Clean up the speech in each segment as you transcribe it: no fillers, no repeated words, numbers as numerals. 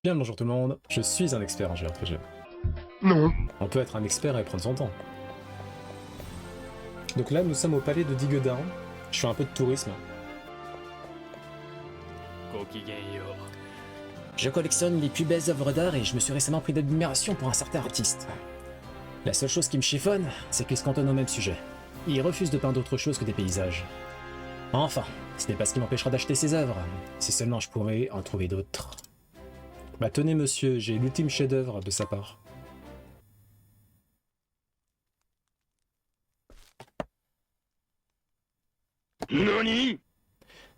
Bien le bonjour tout le monde, je suis un expert en JRPG. Non. On peut être un expert et prendre son temps. Donc là, nous sommes au palais de Digodan. Je fais un peu de tourisme. Je collectionne les plus belles œuvres d'art et je me suis récemment pris d'admiration pour un certain artiste. La seule chose qui me chiffonne, c'est qu'il se cantonne au même sujet. Il refuse de peindre autre chose que des paysages. Enfin, ce n'est pas ce qui m'empêchera d'acheter ses œuvres, si seulement je pourrais en trouver d'autres. Bah tenez monsieur, j'ai l'ultime chef-d'œuvre de sa part. Nani?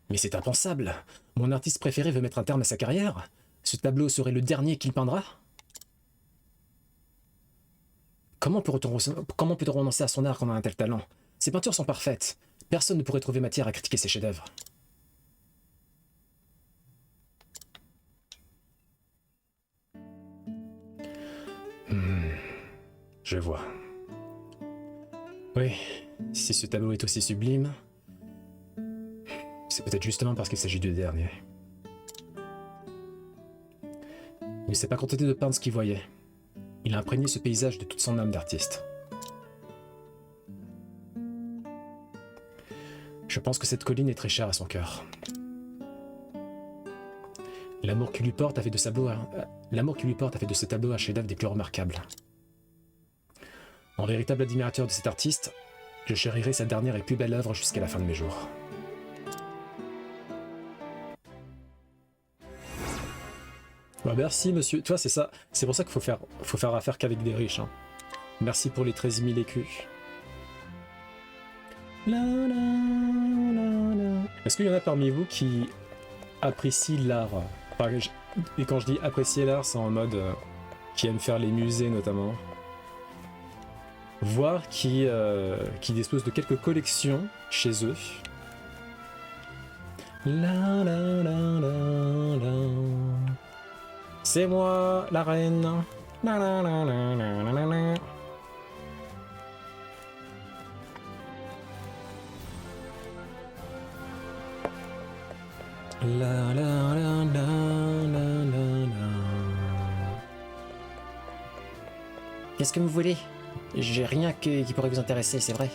Mais c'est impensable. Mon artiste préféré veut mettre un terme à sa carrière. Ce tableau serait le dernier qu'il peindra. Comment peut-on renoncer à son art quand on a un tel talent? Ses peintures sont parfaites. Personne ne pourrait trouver matière à critiquer ses chefs-d'œuvre. Je vois. Oui, si ce tableau est aussi sublime, c'est peut-être justement parce qu'il s'agit du dernier. Il ne s'est pas contenté de peindre ce qu'il voyait. Il a imprégné ce paysage de toute son âme d'artiste. Je pense que cette colline est très chère à son cœur. L'amour qu'il lui porte a fait de ce tableau un chef-d'œuvre des plus remarquables. En véritable admirateur de cet artiste, je chérirai sa dernière et plus belle œuvre jusqu'à la fin de mes jours. Bah merci monsieur, tu vois c'est ça, c'est pour ça qu'il faut faire affaire qu'avec des riches. Hein. Merci pour les 13 000 écus. Est-ce qu'il y en a parmi vous qui apprécient l'art? Et quand je dis apprécier l'art, c'est en mode qui aime faire les musées notamment. Voire qui disposent de quelques collections chez eux. C'est moi, la reine. Qu'est-ce que vous voulez? J'ai rien qui pourrait vous intéresser, c'est vrai.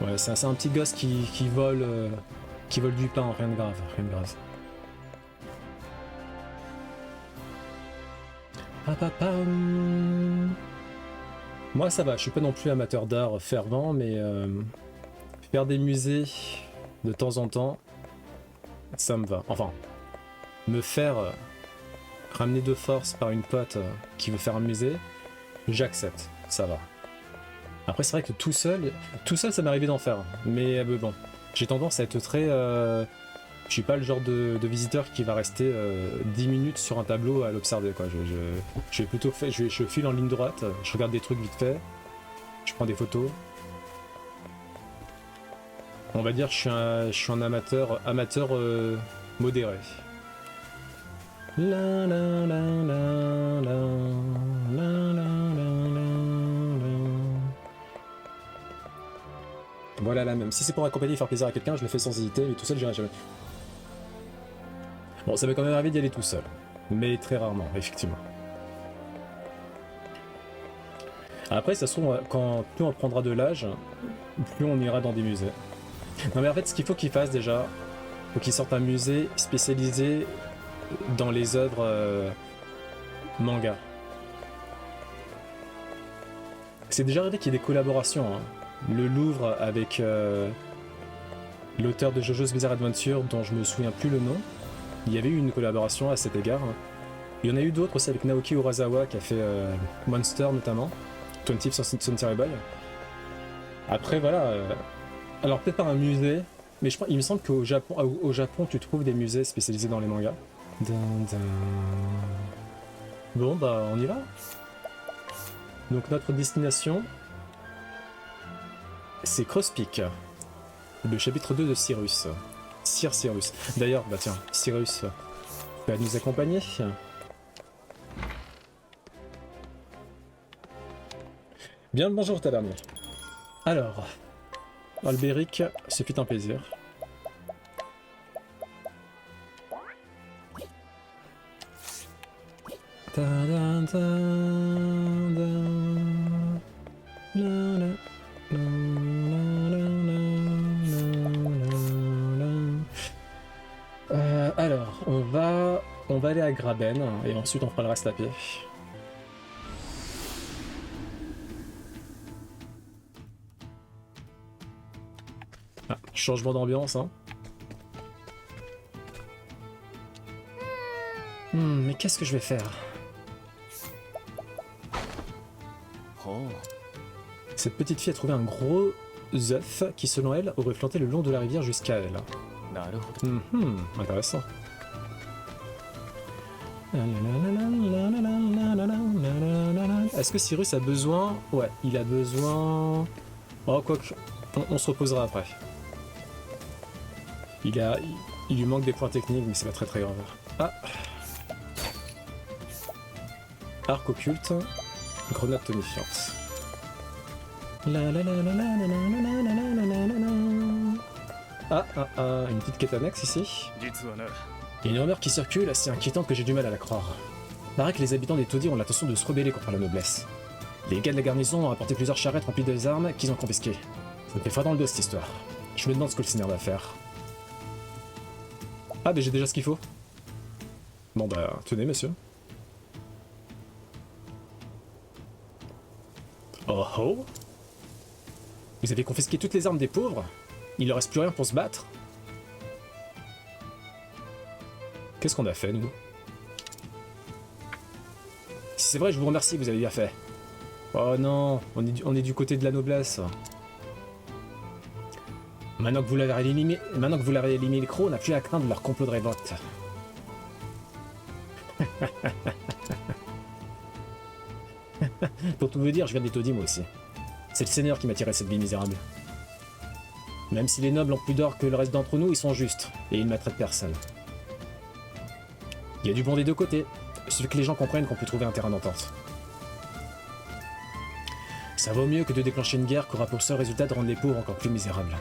Ouais, c'est un petit gosse qui vole du pain, rien de grave, rien de grave. Moi ça va, je suis pas non plus amateur d'art fervent, mais faire des musées de temps en temps, ça me va. Enfin, me faire ramener de force par une pote qui veut faire un musée, j'accepte, ça va. Après c'est vrai que tout seul ça m'est arrivé d'en faire, mais bon, j'ai tendance à être très... je suis pas le genre de visiteur qui va rester 10 minutes sur un tableau à l'observer, quoi. Je vais plutôt je file en ligne droite, je regarde des trucs vite fait, je prends des photos. On va dire que je suis un amateur modéré. Voilà là même. Si c'est pour accompagner et faire plaisir à quelqu'un, je le fais sans hésiter, mais tout seul, j'irai jamais. Bon, ça m'est quand même arrivé d'y aller tout seul. Mais très rarement, effectivement. Après, ça se trouve, quand plus on prendra de l'âge, plus on ira dans des musées. Non mais en fait, ce qu'il faut qu'il fasse déjà, il faut qu'il sorte un musée spécialisé dans les œuvres manga. C'est déjà arrivé qu'il y ait des collaborations. Hein. Le Louvre avec l'auteur de JoJo's Bizarre Adventure, dont je me souviens plus le nom. Il y avait eu une collaboration à cet égard. Il y en a eu d'autres aussi avec Naoki Urasawa qui a fait Monster notamment, 20th Century Boy. Après voilà, alors peut-être pas un musée, mais il me semble qu'au Japon, tu trouves des musées spécialisés dans les mangas. Bon bah on y va. Donc notre destination, c'est Crosspeak, le chapitre 2 de Cyrus. Sir Cyrus. D'ailleurs, bah tiens, Cyrus va nous accompagner. Bien le bonjour tavernier. Alors, Albéric, ce fut un plaisir. Alors, on va aller à Graben et ensuite on fera le reste à pied. Ah, changement d'ambiance, hein. Mais qu'est-ce que je vais faire? Cette petite fille a trouvé un gros œuf qui, selon elle, aurait planté le long de la rivière jusqu'à elle. Intéressant. Est-ce que Cyrus a besoin? Ouais, il a besoin... Oh, quoique, on se reposera après. Il lui manque des points techniques, mais c'est pas très très grave. Ah. Arc occulte, grenade tonifiante. Une petite quête annexe ici. Il y a une rumeur qui circule assez inquiétante que j'ai du mal à la croire. Il paraît que les habitants des taudis ont l'intention de se rebeller contre la noblesse. Les gars de la garnison ont apporté plusieurs charrettes remplies de armes qu'ils ont confisquées. Ça me fait froid dans le dos cette histoire. Je me demande ce que le Seigneur va faire. Ah, mais j'ai déjà ce qu'il faut. Bon bah, tenez monsieur. Oh oh! Vous avez confisqué toutes les armes des pauvres? Il leur reste plus rien pour se battre? Qu'est-ce qu'on a fait, nous? Si c'est vrai, je vous remercie, vous avez bien fait. Oh non, on est du côté de la noblesse. Maintenant que vous l'avez éliminé le croc, on n'a plus à craindre leur complot de révolte. Pour tout vous dire, je viens des taudis moi aussi. C'est le Seigneur qui m'a tiré cette vie misérable. Même si les nobles ont plus d'or que le reste d'entre nous, ils sont justes, et ils ne maltraitent personne. Il y a du bon des deux côtés. Il suffit que les gens comprennent qu'on peut trouver un terrain d'entente. Ça vaut mieux que de déclencher une guerre qui aura pour seul résultat de rendre les pauvres encore plus misérables.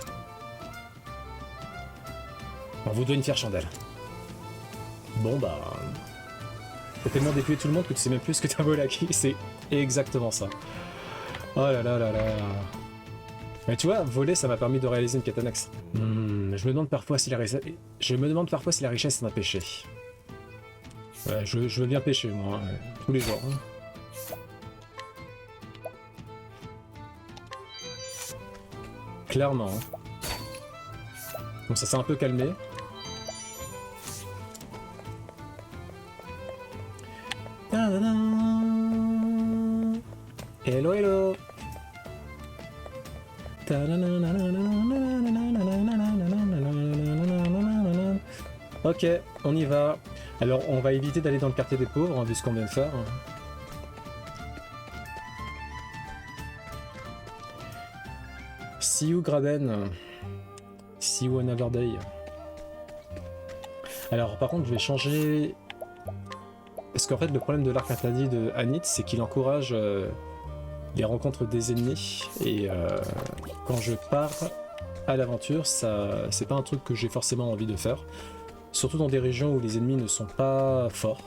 On vous doit une fière chandelle. Bon bah... T'as tellement dépouillé tout le monde que tu sais même plus ce que t'as volé à qui, c'est exactement ça. Oh là là là là... Mais tu vois, voler ça m'a permis de réaliser une quête annexe. Je me demande parfois si la richesse est un péché. Ouais, je veux bien pêcher moi, hein, tous les jours. Hein. Clairement. Hein. Bon, ça s'est un peu calmé. Hello hello. Ok, on y va. Alors, on va éviter d'aller dans le quartier des pauvres, hein, vu ce qu'on vient de faire. See you, Graben. See you another day. Alors, par contre, je vais changer... Parce qu'en fait, le problème de l'arc interdit de Anit, c'est qu'il encourage les rencontres des ennemis. Et quand je pars à l'aventure, ça, c'est pas un truc que j'ai forcément envie de faire. Surtout dans des régions où les ennemis ne sont pas forts.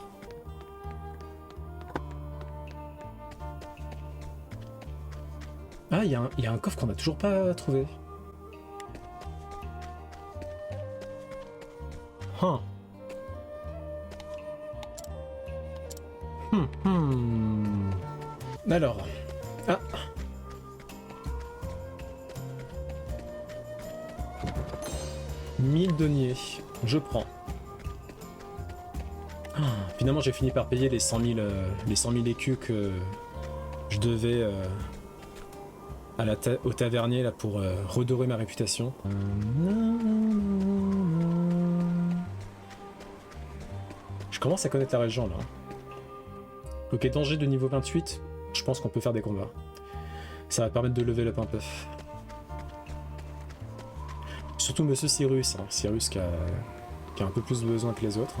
Ah, il y a un coffre qu'on n'a toujours pas trouvé. Huh. Alors... Ah. Mille deniers. Je prends. Ah, finalement, j'ai fini par payer les 100 000 écus que je devais au tavernier là, pour redorer ma réputation. Je commence à connaître la région là. Ok, danger de niveau 28, je pense qu'on peut faire des combats. Ça va permettre de level up un peu. Surtout Monsieur Cyrus, hein. Cyrus qui a un peu plus besoin que les autres.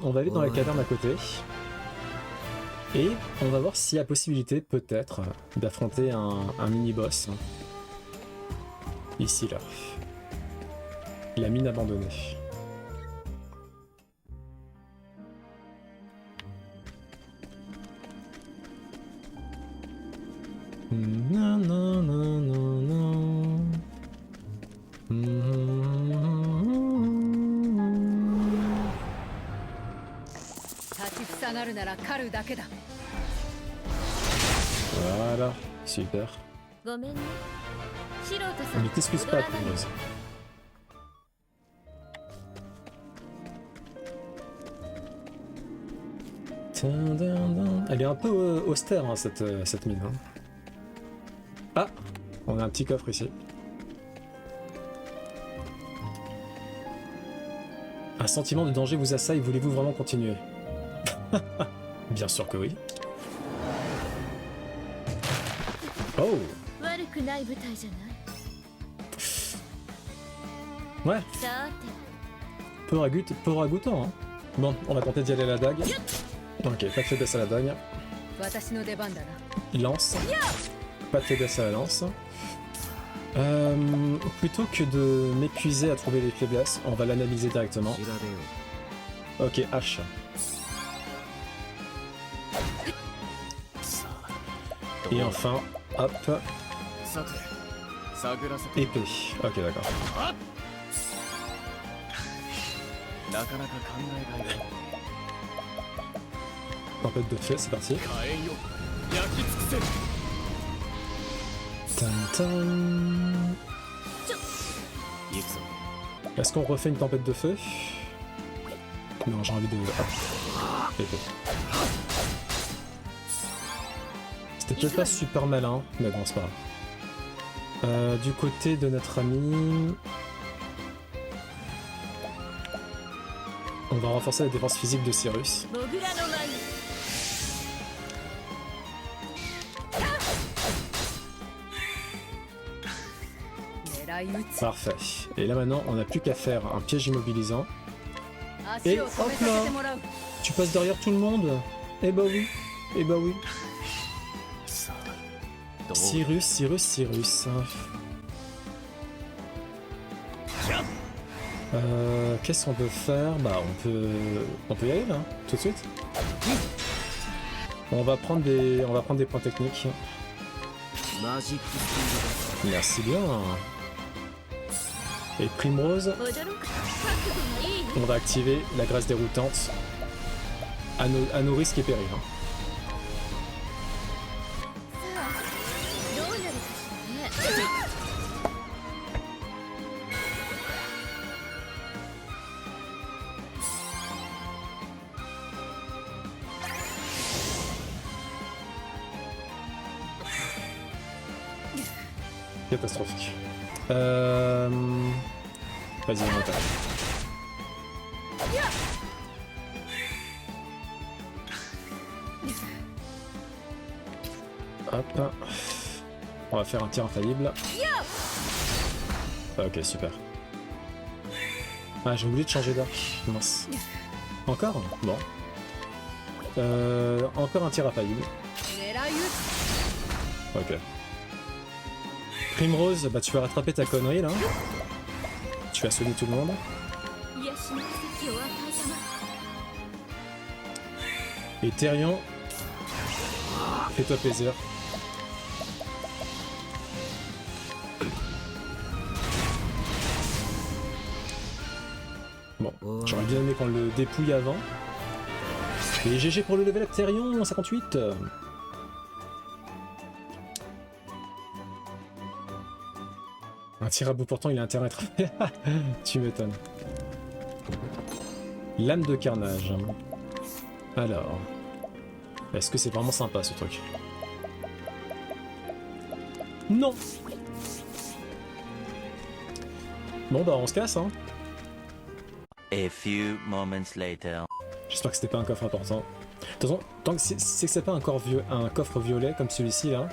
On va aller dans la caverne à côté. Et on va voir s'il y a possibilité, peut-être, d'affronter un mini-boss. Ici, là. La mine abandonnée. Non, non, non, non, non. Voilà, super. Ne t'excuse pas, Primrose. Elle est un peu austère, hein, cette mine. Hein. Ah, on a un petit coffre ici. Un sentiment de danger vous assaille, voulez-vous vraiment continuer? Bien sûr que oui. Oh! Ouais. Peu ragoûtant, hein. Bon, on va tenter d'y aller à la dague. Ok, pas de faiblesse à la dague. Lance. Pas de faiblesse à la lance. Plutôt que de m'épuiser à trouver les faiblesses, on va l'analyser directement. Ok, hache. Et enfin, hop. Épée. Ok, d'accord. Tempête de feu, c'est parti. Est-ce qu'on refait une tempête de feu? Non, j'ai envie de... Hop. Épée. C'était peut-être pas super malin, mais bon, c'est pas grave. Du côté de notre ami... On va renforcer la défense physique de Cyrus. Parfait. Et là maintenant, on n'a plus qu'à faire un piège immobilisant. Et hop là! Tu passes derrière tout le monde? Eh bah oui. Eh bah oui. Cyrus. Qu'est-ce qu'on peut faire? Bah on peut y aller là, tout de suite. On va prendre des points techniques. Merci bien. Et Primrose, on va activer la grâce déroutante à nos risques et périls. Catastrophique. Vas-y, on attaque. Hop. On va faire un tir infaillible. Ok, super. Ah, j'ai oublié de changer d'arc. Mince. Encore? Bon. Encore un tir infaillible. Ok. Primrose, bah tu vas rattraper ta connerie là. Tu vas sonner tout le monde. Et Therion, fais-toi plaisir. Bon, j'aurais bien aimé qu'on le dépouille avant. Et GG pour le level up Therion, 58. Un tir à bout portant, il a intérêt à être... Tu m'étonnes. Lame de carnage. Alors... Est-ce que c'est vraiment sympa ce truc? Non. Bon bah on se casse hein. A few moments later. J'espère que c'était pas un coffre important. De toute façon, tant que c'est que c'est pas un coffre violet comme celui-ci là,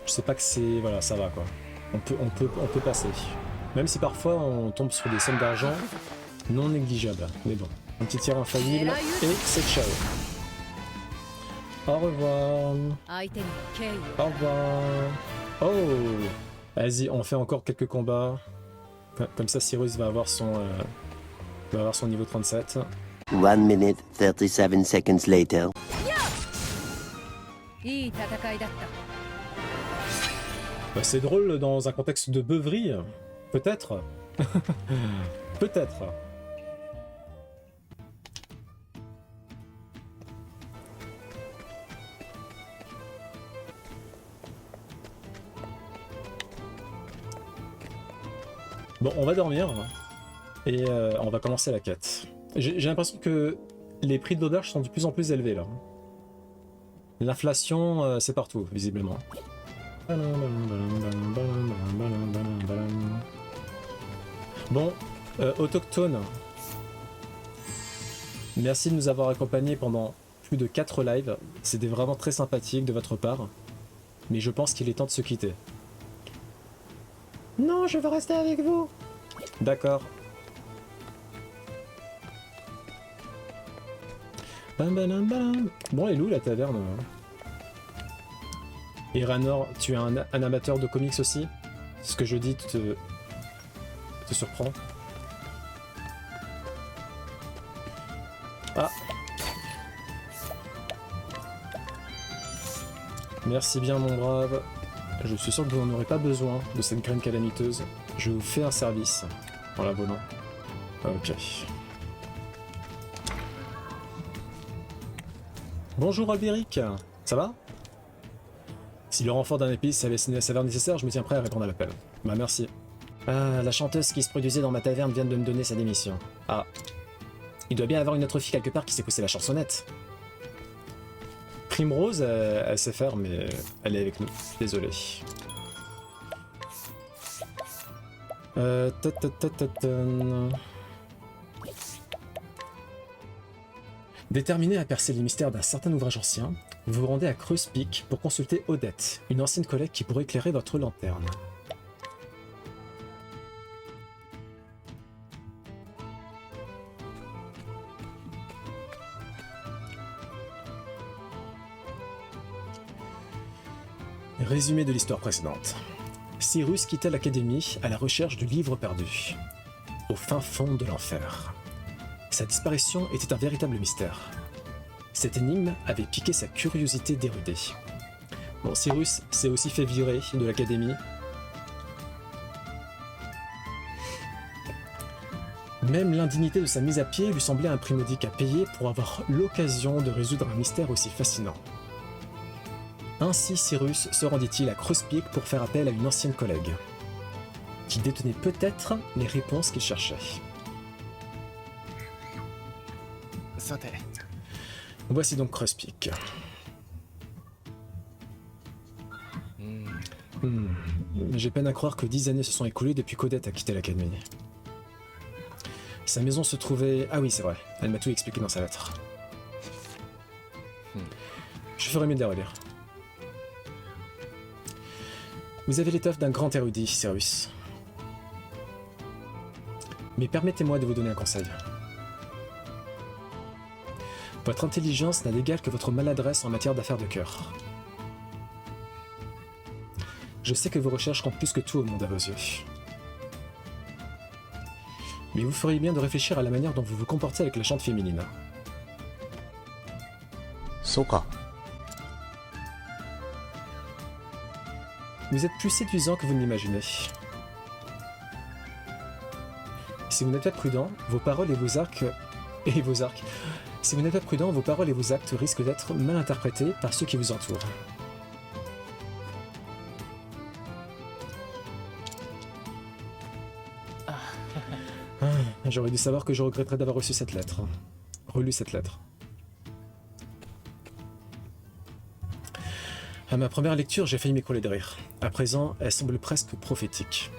je sais pas que c'est... Voilà, ça va quoi. On peut passer. Même si parfois on tombe sur des sommes d'argent non négligeables. Mais bon, un petit tir infaillible et c'est ciao. Au revoir. 相手に敬意 Au を revoir. Oh. Vas-y, on fait encore quelques combats. Comme ça, Cyrus va avoir son niveau 37. 1 minute 37 seconds later. いい戦いだった Bah, c'est drôle dans un contexte de beuverie. Peut-être. Peut-être. Bon, on va dormir et on va commencer la quête. J'ai l'impression que les prix de l'auberge sont de plus en plus élevés là. L'inflation, c'est partout, visiblement. Bon, Autochtone, merci de nous avoir accompagnés pendant plus de 4 lives. C'était vraiment très sympathique de votre part. Mais je pense qu'il est temps de se quitter. Non, je veux rester avec vous. D'accord. Bon, elle est où la taverne? Et Ranor, tu es un amateur de comics aussi? Ce que je dis te surprend? Ah. Merci bien mon brave. Je suis sûr que vous n'en aurez pas besoin de cette graine calamiteuse. Je vous fais un service en la volant. Ok. Bonjour Albéric, ça va? Si le renfort d'un épice s'avère nécessaire, je me tiens prêt à répondre à l'appel. Bah merci. Ah, la chanteuse qui se produisait dans ma taverne vient de me donner sa démission. Ah. Il doit bien y avoir une autre fille quelque part qui sait pousser la chansonnette. Primrose, elle sait faire, mais elle est avec nous. Désolé. Déterminé à percer les mystères d'un certain ouvrage ancien, vous vous rendez à Creuse Peak pour consulter Odette, une ancienne collègue qui pourrait éclairer votre lanterne. Résumé de l'histoire précédente. Cyrus quitta l'académie à la recherche du livre perdu, au fin fond de l'enfer. Sa disparition était un véritable mystère. Cette énigme avait piqué sa curiosité d'érudé. Bon, Cyrus s'est aussi fait virer de l'académie. Même l'indignité de sa mise à pied lui semblait un prix modique à payer pour avoir l'occasion de résoudre un mystère aussi fascinant. Ainsi Cyrus se rendit-il à Creuse Peak pour faire appel à une ancienne collègue, qui détenait peut-être les réponses qu'il cherchait. Voici donc Creuse Peak. J'ai peine à croire que 10 années se sont écoulées depuis qu'Odette a quitté l'académie. Sa maison se trouvait... Ah oui, c'est vrai, elle m'a tout expliqué dans sa lettre. Je ferais mieux de la relire. Vous avez l'étoffe d'un grand érudit, Cyrus. Mais permettez-moi de vous donner un conseil. Votre intelligence n'a d'égal que votre maladresse en matière d'affaires de cœur. Je sais que vos recherches comptent plus que tout au monde à vos yeux. Mais vous feriez bien de réfléchir à la manière dont vous vous comportez avec la chante féminine. Soka. Vous êtes plus séduisant que vous ne l'imaginez. Si vous n'êtes pas prudent, vos paroles et vos arcs... Si vous n'êtes pas prudent, vos paroles et vos actes risquent d'être mal interprétés par ceux qui vous entourent. J'aurais dû savoir que je regretterais d'avoir reçu cette lettre. Relu cette lettre. À ma première lecture, j'ai failli m'écrouler de rire. À présent, elle semble presque prophétique.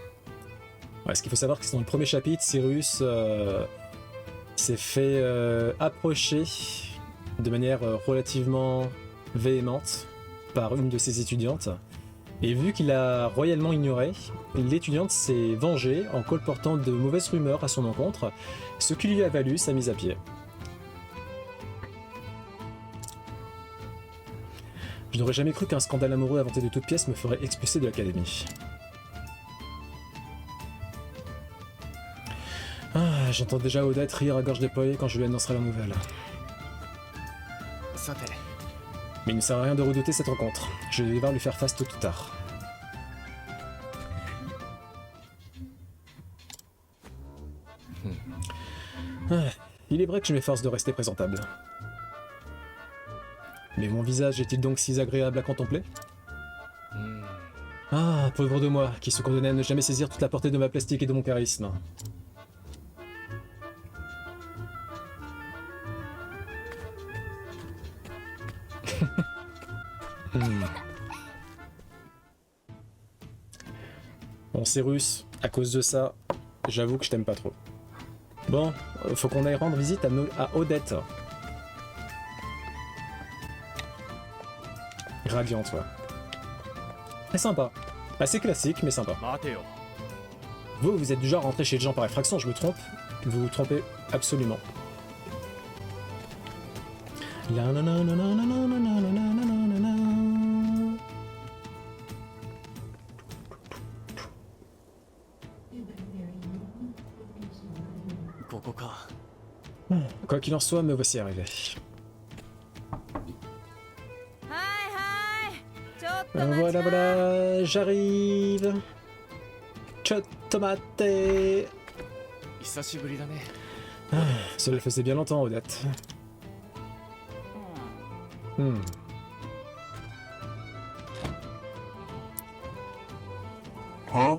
Ouais, ce qu'il faut savoir, c'est que dans le premier chapitre, Cyrus s'est fait approcher de manière relativement véhémente par une de ses étudiantes. Et vu qu'il a royalement ignoré, l'étudiante s'est vengée en colportant de mauvaises rumeurs à son encontre, ce qui lui a valu sa mise à pied. Je n'aurais jamais cru qu'un scandale amoureux inventé de toutes pièces me ferait expulser de l'académie. Ah, j'entends déjà Odette rire à gorge déployée quand je lui annoncerai la nouvelle. Mais il ne sert à rien de redouter cette rencontre. Je vais devoir lui faire face tôt ou tard. Ah, il est vrai que je m'efforce de rester présentable. Mais mon visage est-il donc si agréable à contempler? Ah, pauvre de moi, qui se condamnait à ne jamais saisir toute la portée de ma plastique et de mon charisme. Bon, Cyrus, à cause de ça, j'avoue que je t'aime pas trop. Bon, faut qu'on aille rendre visite à Odette. Radiante, ouais. Très sympa. Assez classique, mais sympa. Vous êtes du genre à rentrer chez les gens par effraction, je me trompe? Vous vous trompez absolument. La na na na na na na na na na na na. Quoi qu'il en soit, me voici arrivé. Voilà, voilà, j'arrive. Tomate. Cela faisait bien longtemps, Odette. Huh? Huh?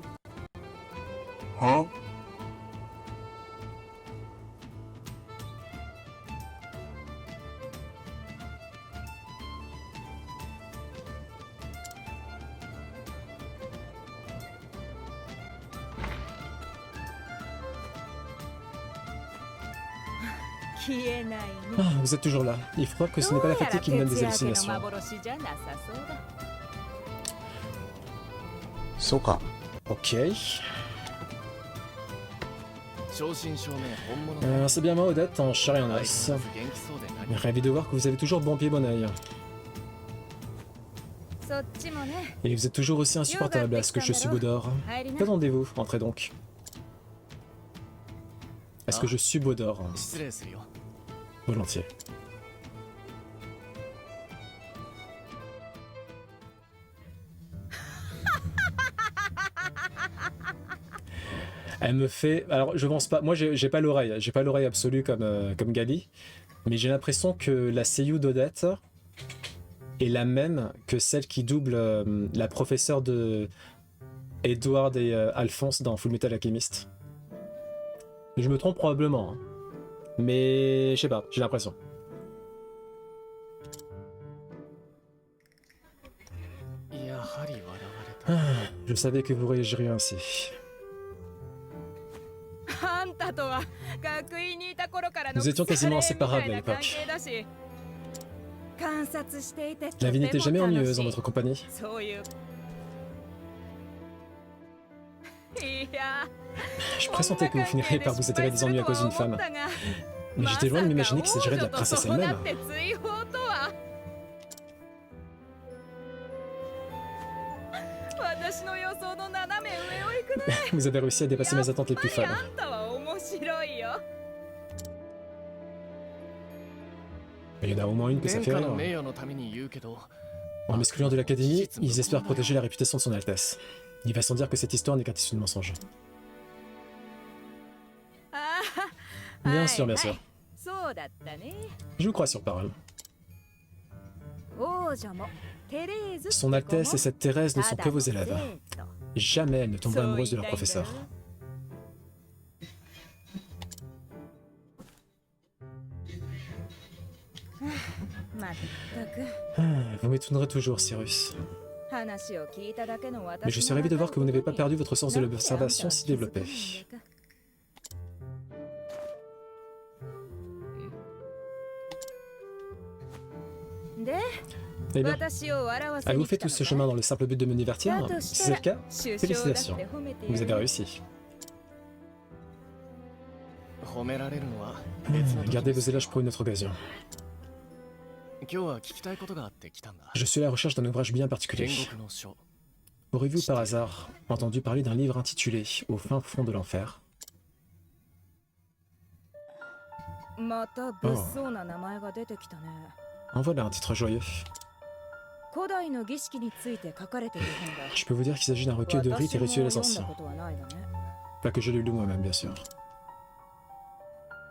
Ah, vous êtes toujours là. Il faut croire que ce n'est pas la fatigue qui me donne des hallucinations. Soka. Ok. C'est bien moi, Odette, en chair et en os. Ravi de voir que vous avez toujours bon pied, bon oeil. Et vous êtes toujours aussi insupportable à ce que je subodore. Qu'attendez-vous? Entrez donc. Est-ce que je subodore? Volontiers. Elle me fait... Alors, je pense pas... Moi, j'ai pas l'oreille. J'ai pas l'oreille absolue comme Gali. Mais j'ai l'impression que la seiyuu d'Odette est la même que celle qui double la professeure de Edward et Alphonse dans Fullmetal Alchemist. Je me trompe probablement. Hein. Mais... je sais pas. J'ai l'impression. Ah, je savais que vous réagiriez ainsi. Nous étions quasiment inséparables à l'époque. La vie n'était jamais ennuyeuse en votre compagnie. Je pressentais que vous finiriez par vous attirer des ennuis à cause d'une femme. Mais j'étais loin de m'imaginer qu'il s'agirait de la princesse elle-même. Vous avez réussi à dépasser mes attentes les plus folles. Il y en a au moins une que ça fait rire. En m'excluant de l'académie, ils espèrent protéger la réputation de son Altesse. Il va sans dire que cette histoire n'est qu'un tissu de mensonges. Bien sûr, bien sûr. Je vous crois sur parole. Son Altesse et cette Thérèse ne sont que vos élèves. Jamais elles ne tomberont amoureuses de leur professeur. Vous m'étonnerez toujours, Cyrus. Mais je suis ravi de voir que vous n'avez pas perdu votre sens de l'observation si développé. Eh bien, avez-vous fait tout ce chemin dans le simple but de me divertir? Si c'est le cas, félicitations. Vous avez réussi. Gardez vos éloges pour une autre occasion. 今日は聞きたいことがあって来たんだ。 Je suis à la recherche d'un ouvrage bien particulier. 天国の書。 Aurez-vous par hasard entendu parler d'un livre intitulé Au fin fond de l'enfer? また物騒な名前が出てきたね。 En voilà un titre joyeux. 古代の儀式について書かれている本だ。 Je peux vous dire qu'il s'agit d'un recueil de rites et 私も rituels 読んだ anciens. ことはないわね。 Pas que je l'ai lu moi-même, bien sûr.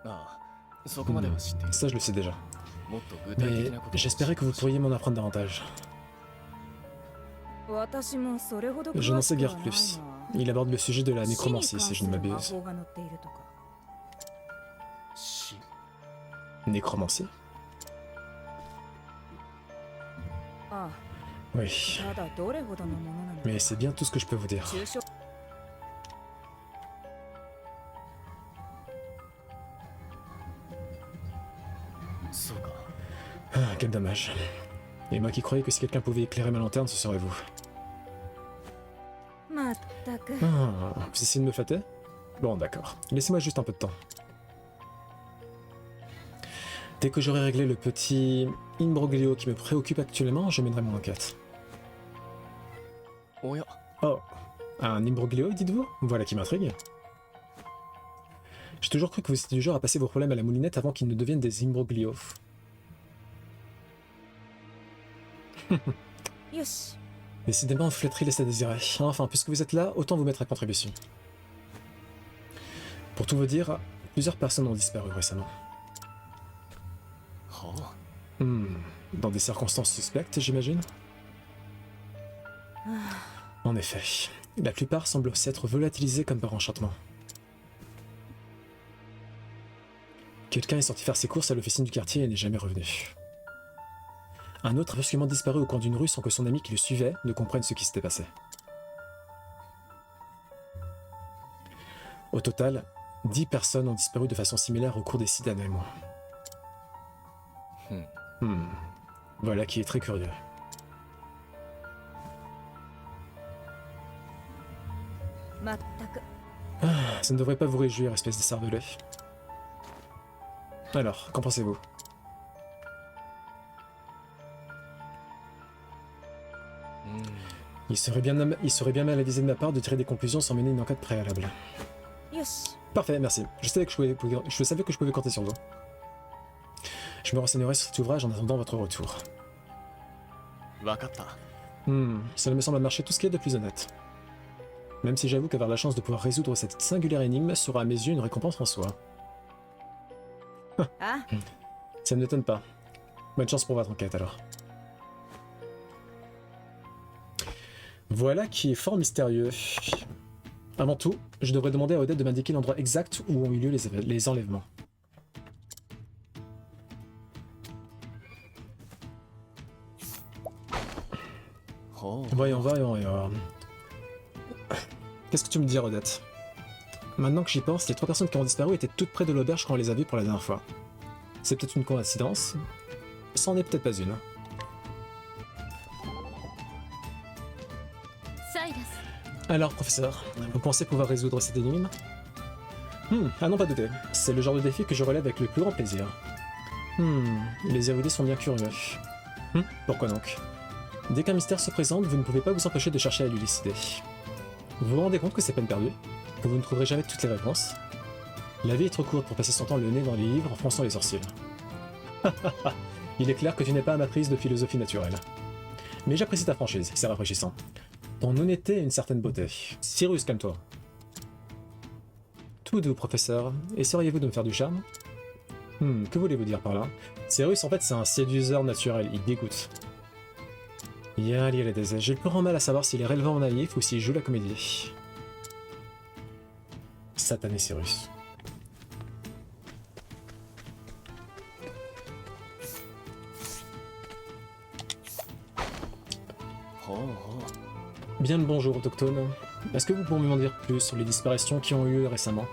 ああ、そこまでは知っている。 Ça, je le sais déjà. もっと具体 Mais 的なことを。 j'espérais que vous pourriez m'en apprendre davantage. 私もそれほど Je n'en 詳 sais しくは guère ない plus. な。 Il aborde le sujet de la 死に nécromancie, 関 si す je ne る魔 m'abuse. 法が載っているとか。死。 Nécromancie? あ Oui. あ、ただどれほどのものなのか。 Mais c'est bien tout ce que je peux vous dire. 抽象 そうか。 Ah, quel dommage. Et moi qui croyais que si quelqu'un pouvait éclairer ma lanterne, ce serait vous. まったく。 Ah, vous essayez de me flatter? Bon, d'accord. Laissez-moi juste un peu de temps. Dès que j'aurai réglé le petit imbroglio qui me préoccupe actuellement, je mènerai mon enquête. おや、 Oh, un imbroglio, dites-vous? Voilà qui m'intrigue. J'ai toujours cru que vous étiez du genre à passer vos problèmes à la moulinette avant qu'ils ne deviennent des imbroglios. よし。 Décidément, vous flatterie laisse à désirer. Enfin, puisque vous êtes là, autant vous mettre à contribution. Pour tout vous dire, plusieurs personnes ont disparu récemment. はあ。 Dans des circonstances suspectes, j'imagine? En effet, la plupart semblent s'être volatilisés comme par enchantement. Quelqu'un est sorti faire ses courses à l'officine du quartier et n'est jamais revenu. Un autre a brusquement disparu au coin d'une rue sans que son ami qui le suivait ne comprenne ce qui s'était passé. Au total, 10 personnes ont disparu de façon similaire au cours des 6 derniers mois. Voilà qui est très curieux. Ça ne devrait pas vous réjouir, espèce de cervelet. Alors, qu'en pensez-vous? Il serait bien mal avisé de ma part de tirer des conclusions sans mener une enquête préalable. よし。 Parfait, merci. Je savais que je pouvais compter sur vous. Je me renseignerai sur cet ouvrage en attendant votre retour. わかった。 Cela me semble marcher tout ce qu'il y a de plus honnête. Même si j'avoue qu'avoir la chance de pouvoir résoudre cette singulière énigme sera à mes yeux une récompense en soi. あ、 Ça ne m'étonne pas. Bonne chance pour votre enquête alors. Voilà qui est fort mystérieux. Avant tout, je devrais demander à Odette de m'indiquer l'endroit exact où ont eu lieu les enlèvements. Oh. Voyons. Qu'est-ce que tu me dis, Odette? Maintenant que j'y pense, les 3 personnes qui ont disparu étaient toutes près de l'auberge quand on les a vues pour la dernière fois. C'est peut-être une coïncidence. C'en est peut-être pas une. サイラス。 Alors, professeur, vous pensez pouvoir résoudre cette énigme? À n'en pas douter. C'est le genre de défi que je relève avec le plus grand plaisir. Les érudits sont bien curieux. Pourquoi donc? Dès qu'un mystère se présente, vous ne pouvez pas vous empêcher de chercher à l'élucider. Vous vous rendez compte que c'est peine perdue? Que vous ne trouverez jamais toutes les réponses? La vie est trop courte pour passer son temps le nez dans les livres en fronçant les sourcils. Il est clair que tu n'es pas amatrice de philosophie naturelle. Mais j'apprécie ta franchise, c'est rafraîchissant. Ton honnêteté et une certaine beauté. Cyrus, calme-toi. Tout doux, professeur. Essayeriez-vous de me faire du charme? Que voulez-vous dire par là? Cyrus, en fait, c'est un séduiseur naturel, il dégoûte. J'ai le plus grand mal à savoir s'il est relevant ou naïf ou s'il joue la comédie. Satané Cyrus. Bien le bonjour, autochtone. Est-ce que vous pouvez m'en dire plus sur les disparitions qui ont eu lieu récemment?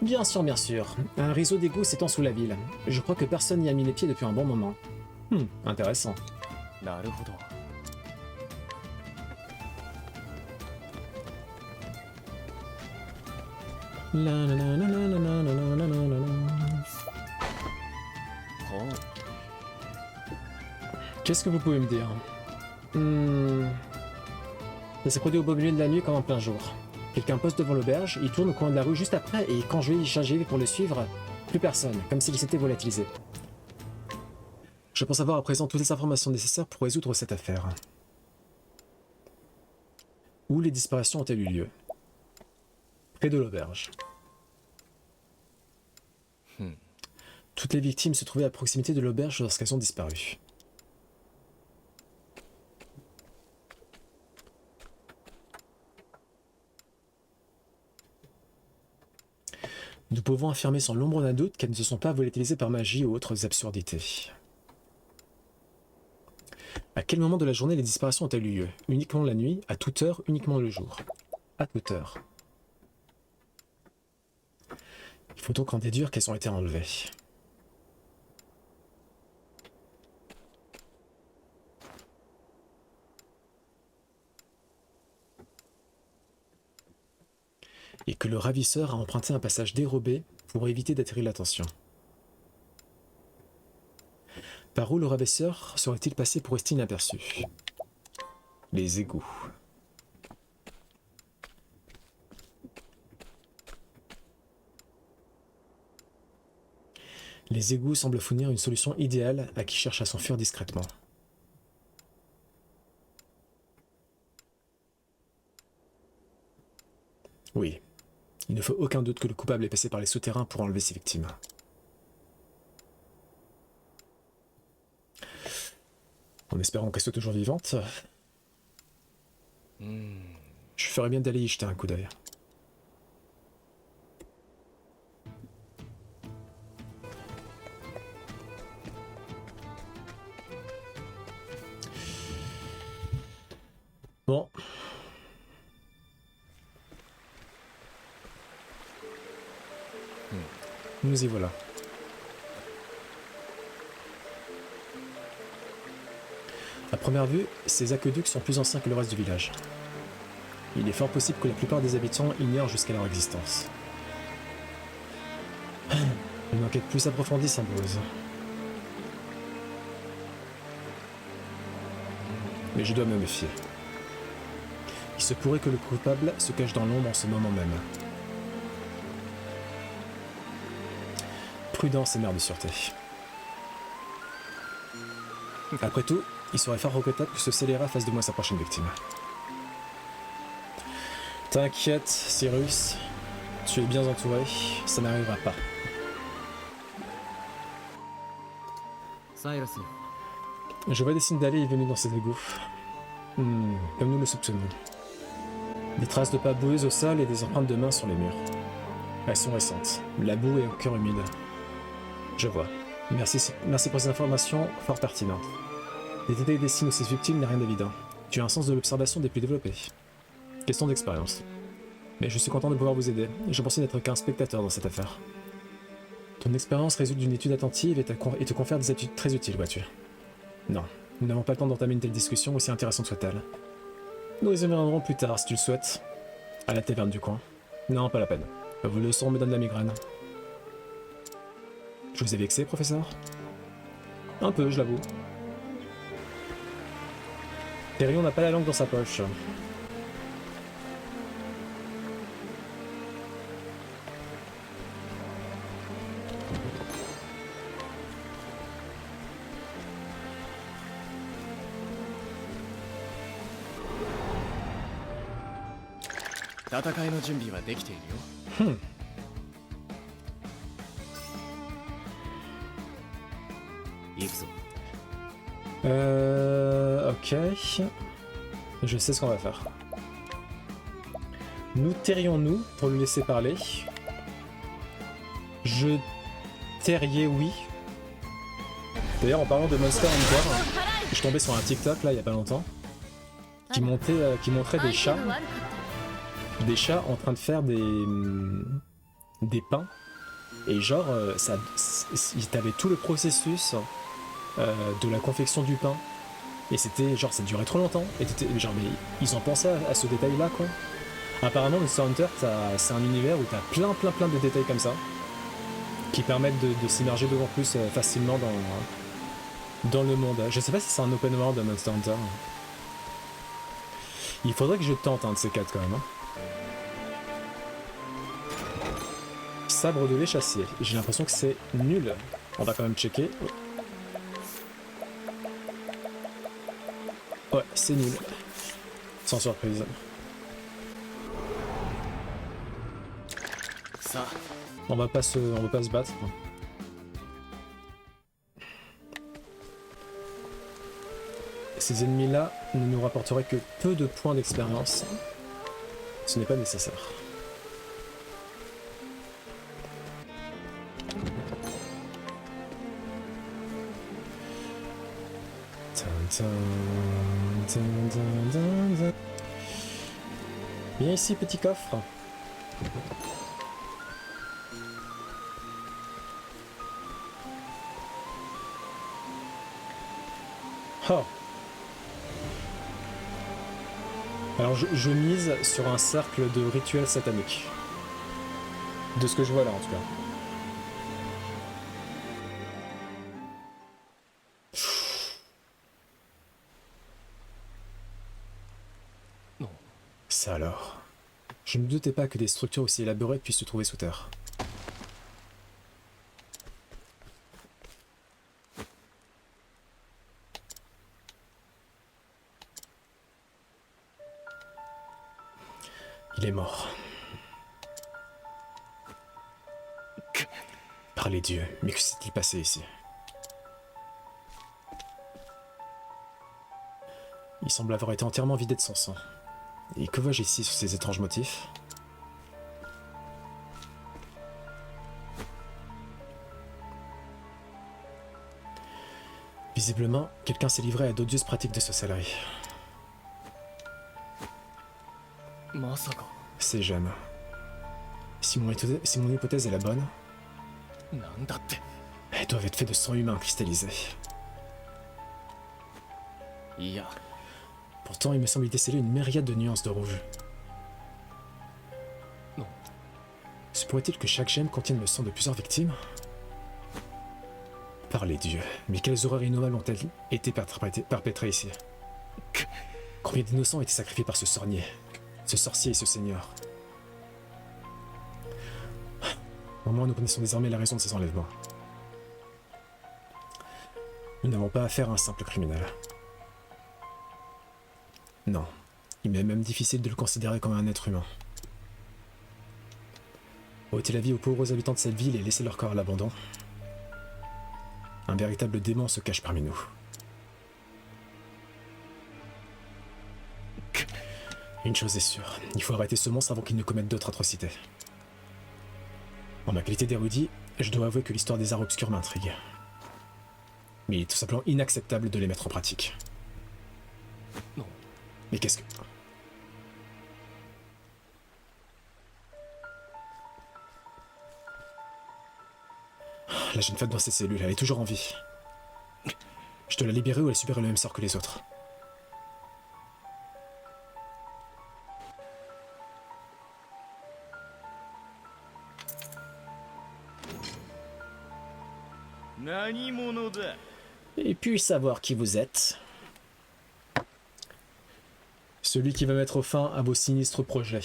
Bien sûr. Un réseau d'égouts s'étend sous la ville. Je crois que personne n'y a mis les pieds depuis un bon moment. Intéressant. なるほど。 Oh. Qu'est-ce que vous pouvez me dire? Ça s'est produit au beau milieu de la nuit comme en plein jour. Quelqu'un poste devant l'auberge, il tourne au coin de la rue juste après, et quand je vais y charger pour le suivre, plus personne, comme s'il s'était volatilisé. Je pense avoir à présent toutes les informations nécessaires pour résoudre cette affaire. Où les disparitions ont-elles eu lieu? Près de l'auberge. Toutes les victimes se trouvaient à proximité de l'auberge lorsqu'elles ont disparu. Nous pouvons affirmer sans l'ombre d'un doute qu'elles ne se sont pas volatilisées par magie ou autres absurdités. À quel moment de la journée les disparitions ont-elles eu lieu? Uniquement la nuit, à toute heure, uniquement le jour? À toute heure. Il faut donc en déduire qu'elles ont été enlevées. Et que le ravisseur a emprunté un passage dérobé pour éviter d'attirer l'attention. Par où le ravisseur serait-il passé pour rester inaperçu? Les égouts. Les égouts semblent fournir une solution idéale à qui cherche à s'enfuir discrètement. Oui. Il ne faut aucun doute que le coupable est passé par les souterrains pour enlever ses victimes. En espérant qu'elle soit toujours vivante, je ferais bien d'aller y jeter un coup d'œil. Bon. Nous y voilà. À première vue, ces aqueducs sont plus anciens que le reste du village. Il est fort possible que la plupart des habitants ignorent jusqu'à leur existence. Une enquête plus approfondie s'impose. Mais je dois me méfier. Il se pourrait que le coupable se cache dans l'ombre en ce moment même. Prudence et mère de sûreté. Après tout, il serait fort regrettable que ce scélérat fasse de moi sa prochaine victime. T'inquiète, Cyrus, tu es bien entouré, ça n'arrivera pas. Cyrus, Je vois des signes d'aller et venir dans ces égouts. Comme nous le soupçonnons. Des traces de pas boueuses au sol et des empreintes de mains sur les murs. Elles sont récentes. La boue est au cœur humide. Je vois. Merci pour ces informations fort pertinentes. Détecter des signes ou ses victimes n'est rien d'évident. Tu as un sens de l'observation des plus développés. Question d'expérience. Mais je suis content de pouvoir vous aider. Je pensais n'être qu'un spectateur dans cette affaire. Ton expérience résulte d'une étude attentive et te confère des aptitudes très utiles, vois-tu. Non, nous n'avons pas le temps d'entamer une telle discussion, aussi intéressante soit-elle. Nous y reviendrons plus tard, si tu le souhaites. À la taverne du coin. Non, pas la peine. Vos leçons me donnent la migraine. Je vous ai vexé, professeur? Un peu, je l'avoue. Thérion n'a pas la langue dans sa poche. Ok. Je sais ce qu'on va faire. Nous tairions-nous pour le laisser parler. Je terrier oui. D'ailleurs, en parlant de Monster Hunter, je suis tombé sur un TikTok là il y a pas longtemps qui montrait des chats en train de faire des pains et genre t'avais tout le processus de la confection du pain et c'était genre ça durait trop longtemps et genre mais ils ont pensé à ce détail là quoi. Apparemment Monster Hunter c'est un univers où t'as plein de détails comme ça qui permettent de s'immerger d'autant plus facilement dans le monde. Je sais pas si c'est un open world de Monster Hunter. Il faudrait que je tente un de ces quatre quand même. Hein. Sabre de l'échassier. J'ai l'impression que c'est nul. On va quand même checker. Ouais, c'est nul. Sans surprise. さあ On va pas se battre. Ces ennemis-là ne nous rapporteraient que peu de points d'expérience. Ce n'est pas nécessaire. Viens ici, petit coffre. Oh. Alors je mise sur un cercle de rituels sataniques. De ce que je vois là en tout cas. Non. Ça alors. Je ne me doutais pas que des structures aussi élaborées puissent se trouver sous terre. Il est mort. Par les dieux, mais que s'est-il passé ici? Il semble avoir été entièrement vidé de son sang. Et que vois-je ici sur ces étranges motifs? Visiblement, quelqu'un s'est livré à d'odieuses pratiques de sorcellerie. まさか Ces gemmes. Si mon hypothèse est la bonne, なんだって elles doivent être faites de sang humain cristallisé. いや Pourtant, il me semble y déceler une myriade de nuances de rouge. Non. Se pourrait-il que chaque gemme contienne le sang de plusieurs victimes? Par les dieux, mais quelles horreurs innommables ont-elles été perpétrées ici? Combien d'innocents ont été sacrifiés par ce sorcier et ce seigneur? Au moins, nous connaissons désormais la raison de ces enlèvements. Nous n'avons pas affaire à un simple criminel. Non, il m'est même difficile de le considérer comme un être humain. Ôter la vie aux pauvres habitants de cette ville et laisser leur corps à l'abandon. Un véritable démon se cache parmi nous. Une chose est sûre, il faut arrêter ce monstre avant qu'il ne commette d'autres atrocités. En ma qualité d'érudit, je dois avouer que l'histoire des arts obscurs m'intrigue. Mais il est tout simplement inacceptable de les mettre en pratique. Non. Mais qu'est-ce que... La jeune femme dans ses cellules, elle est toujours en vie. Je dois la libérer ou elle subira le même sort que les autres. Et puis savoir qui vous êtes. Celui qui va mettre fin à vos sinistres projets.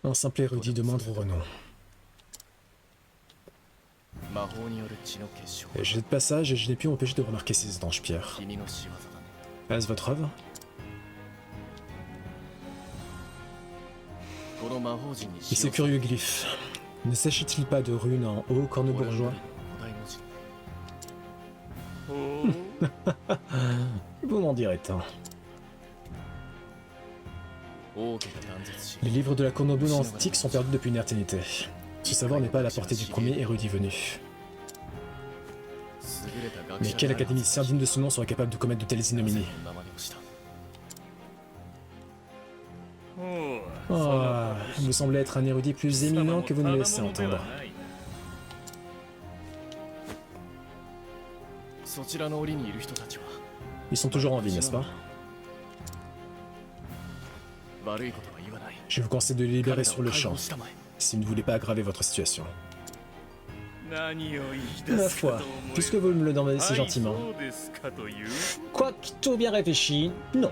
Un simple érudit de moindre renom. J'ai de passage et je n'ai pu m'empêcher de remarquer ces étranges pierres. Est-ce votre œuvre? Et ces curieux glyphes. Ne s'agit-il pas de runes en haut corne-bourgeois? Vous m'en direz tant. Les livres de la Konobu antique sont perdus depuis une éternité. Ce savoir n'est pas à la portée du premier érudit venu. Mais quel académicien digne de ce nom serait capable de commettre de telles ignominies? Oh, vous semblez être un érudit plus éminent que vous ne le laissez entendre. Ils sont toujours en vie, n'est-ce pas? 悪いことは言わない。 Je vous conseille de les libérer 彼ら sur を le 解 champ, 放したまえ。 si vous ne voulez pas aggraver votre situation. 何を言い Ma 出すか foi, と思えば puisque vous me le demandez si はい gentiment. そうですかという Quoi, tout bien réfléchi, non.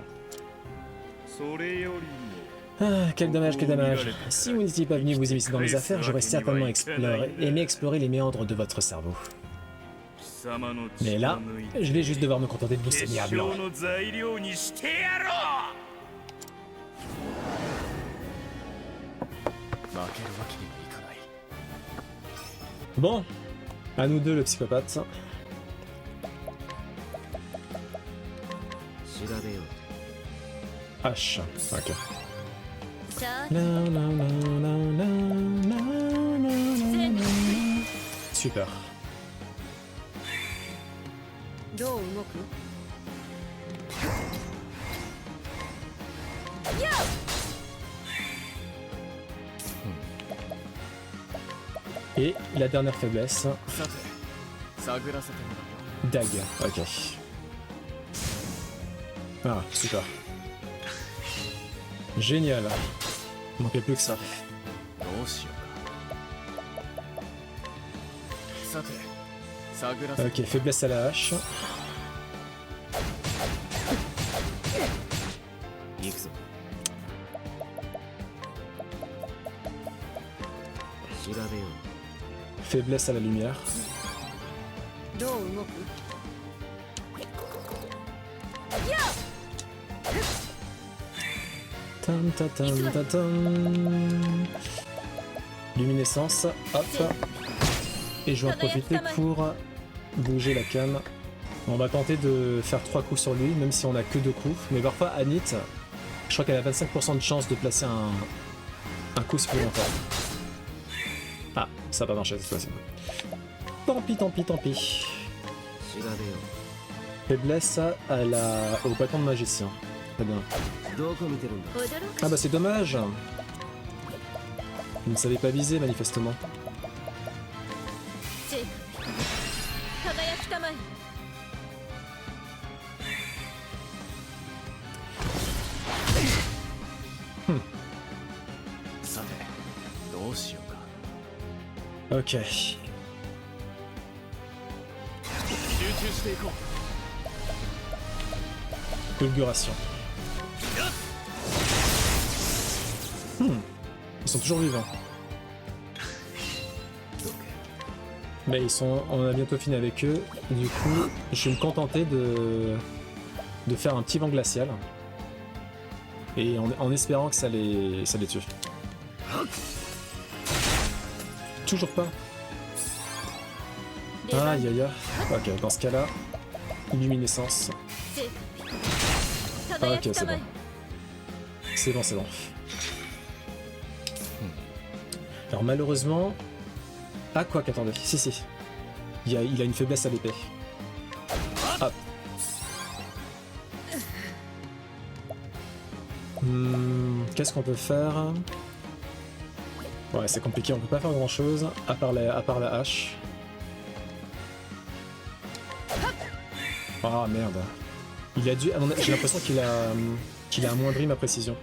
それよりも Ah, quel dommage, quel dommage. Si vous n'étiez pas venu vous immiscer dans mes affaires, j'aurais certainement aimé explorer les méandres de votre cerveau. 貴様の Mais 血 là, を抜いて je vais juste devoir me contenter de vous 結 saigner à 晶 blanc. の材料にしてやろう 負けるわけにはいかない。 Bon, à nous deux le psychopathe. 調べよう H, ok. さあ Na, na, na, na, na, na, na, na, na. Super. どう動く Et la dernière faiblesse, さて、探らせてもらうよ。 dague. Ok. Ah, super. Génial. Il manquait plus que ça. どうしようか。さて、探らせて。 Ok, faiblesse à la hache. 行くぞ調べよう Faiblesse à la lumière. どう動く Tam, ta, tam, ta, tam. Luminescence, hop. Et je vais en profiter pour bouger la cam. On va tenter de faire 3 coups sur lui, même si on a que 2 coups. Mais parfois, Anit, je crois qu'elle a 25% de chance de placer un coup supplémentaire. Ah, ça n'a pas marché cette fois-ci. Tant pis, tant pis, tant pis. 調べよ Faiblesse au bâton de magicien. Très bien. うどこ見てるんだ 驚か Ah bah c'est dommage. Vous ne savez pas viser manifestement. し輝きたまえ さて、どうしようか。 Ok. 集中していこう。 Fulguration. Ils sont toujours vivants. Mais on a bientôt fini avec eux. Du coup, je vais me contenter de faire un petit vent glacial. Et en espérant que ça les tue. Toujours pas. Aïe aïe aïe. Ok, dans ce cas-là, luminescence. 輝き Ok, た c'est ま bon. え C'est bon, c'est bon. Alors malheureusement... Ah quoi qu'attendez, si. Il a une faiblesse à l'épée. Hop. Qu'est-ce qu'on peut faire? Ouais, c'est compliqué, on peut pas faire grand chose à part la hache. Ah merde. Il a dû... J'ai l'impression qu'il a amoindri ma précision.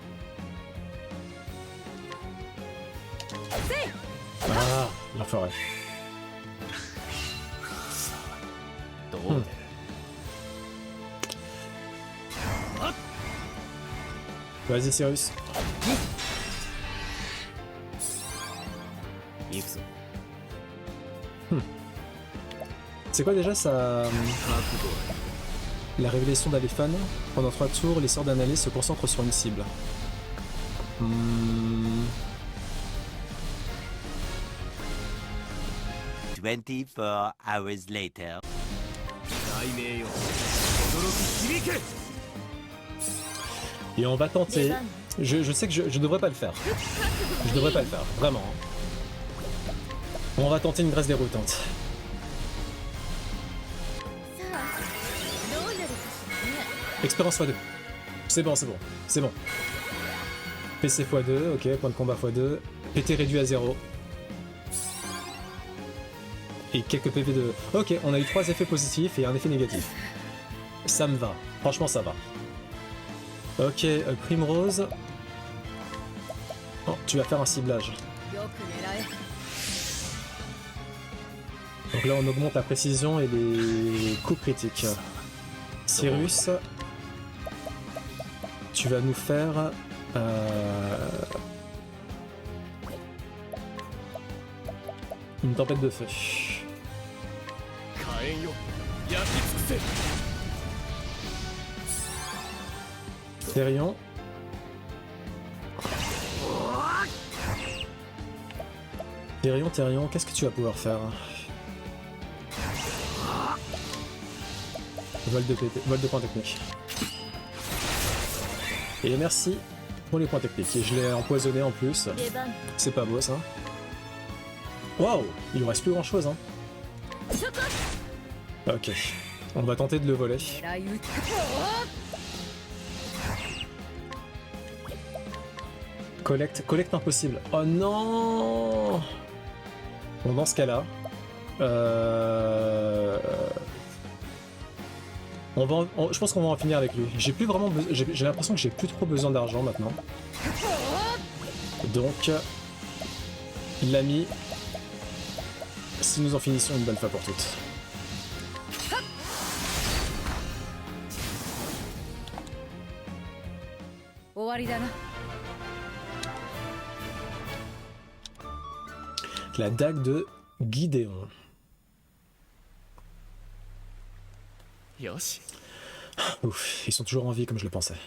Ah, l'enfoiré. どう出る。 Vas-y Cyrus. 行くぞ C'est quoi déjà ça... 覚悟 La révélation d'Aléphane. Pendant 3 tours, les sorts d'un allié se concentrent sur une cible. 24 hours later. 大名よ驚き響け Et on va tenter... Je sais que je devrais pas le faire. Je devrais pas le faire, vraiment. On va tenter une graisse déroutante. さあどうなるかしらね Expérience x2. C'est bon, c'est bon. C'est bon. PC x2, ok, point de combat x2. PT réduit à 0. Et quelques PV de... Ok, on a eu 3 effets positifs et un effet négatif. Ça me va. Franchement, ça va. Ok, Primrose. Oh, tu vas faire un ciblage. よく狙え Donc là, on augmente la précision et les coups critiques. Cyrus, tu vas nous faire... une tempête de feu. 火炎よ焼き尽くせ Thérion. Thérion, qu'est-ce que tu vas pouvoir faire? Vol de points techniques. Et merci pour les points techniques. Et je l'ai empoisonné en plus. 出番 C'est pas beau ça. Waouh, il nous reste plus grand chose hein. 諸君 Ok, on va tenter de le voler. 狙い撃つ Collecte impossible. Oh non. Bon dans ce cas-là, je pense qu'on va en finir avec lui. J'ai plus vraiment, j'ai l'impression que j'ai plus trop besoin d'argent maintenant. Donc, l'ami, si nous en finissons une bonne fois pour toutes. La dague de Gideon. よし Ouf, ils sont toujours en vie comme je le pensais.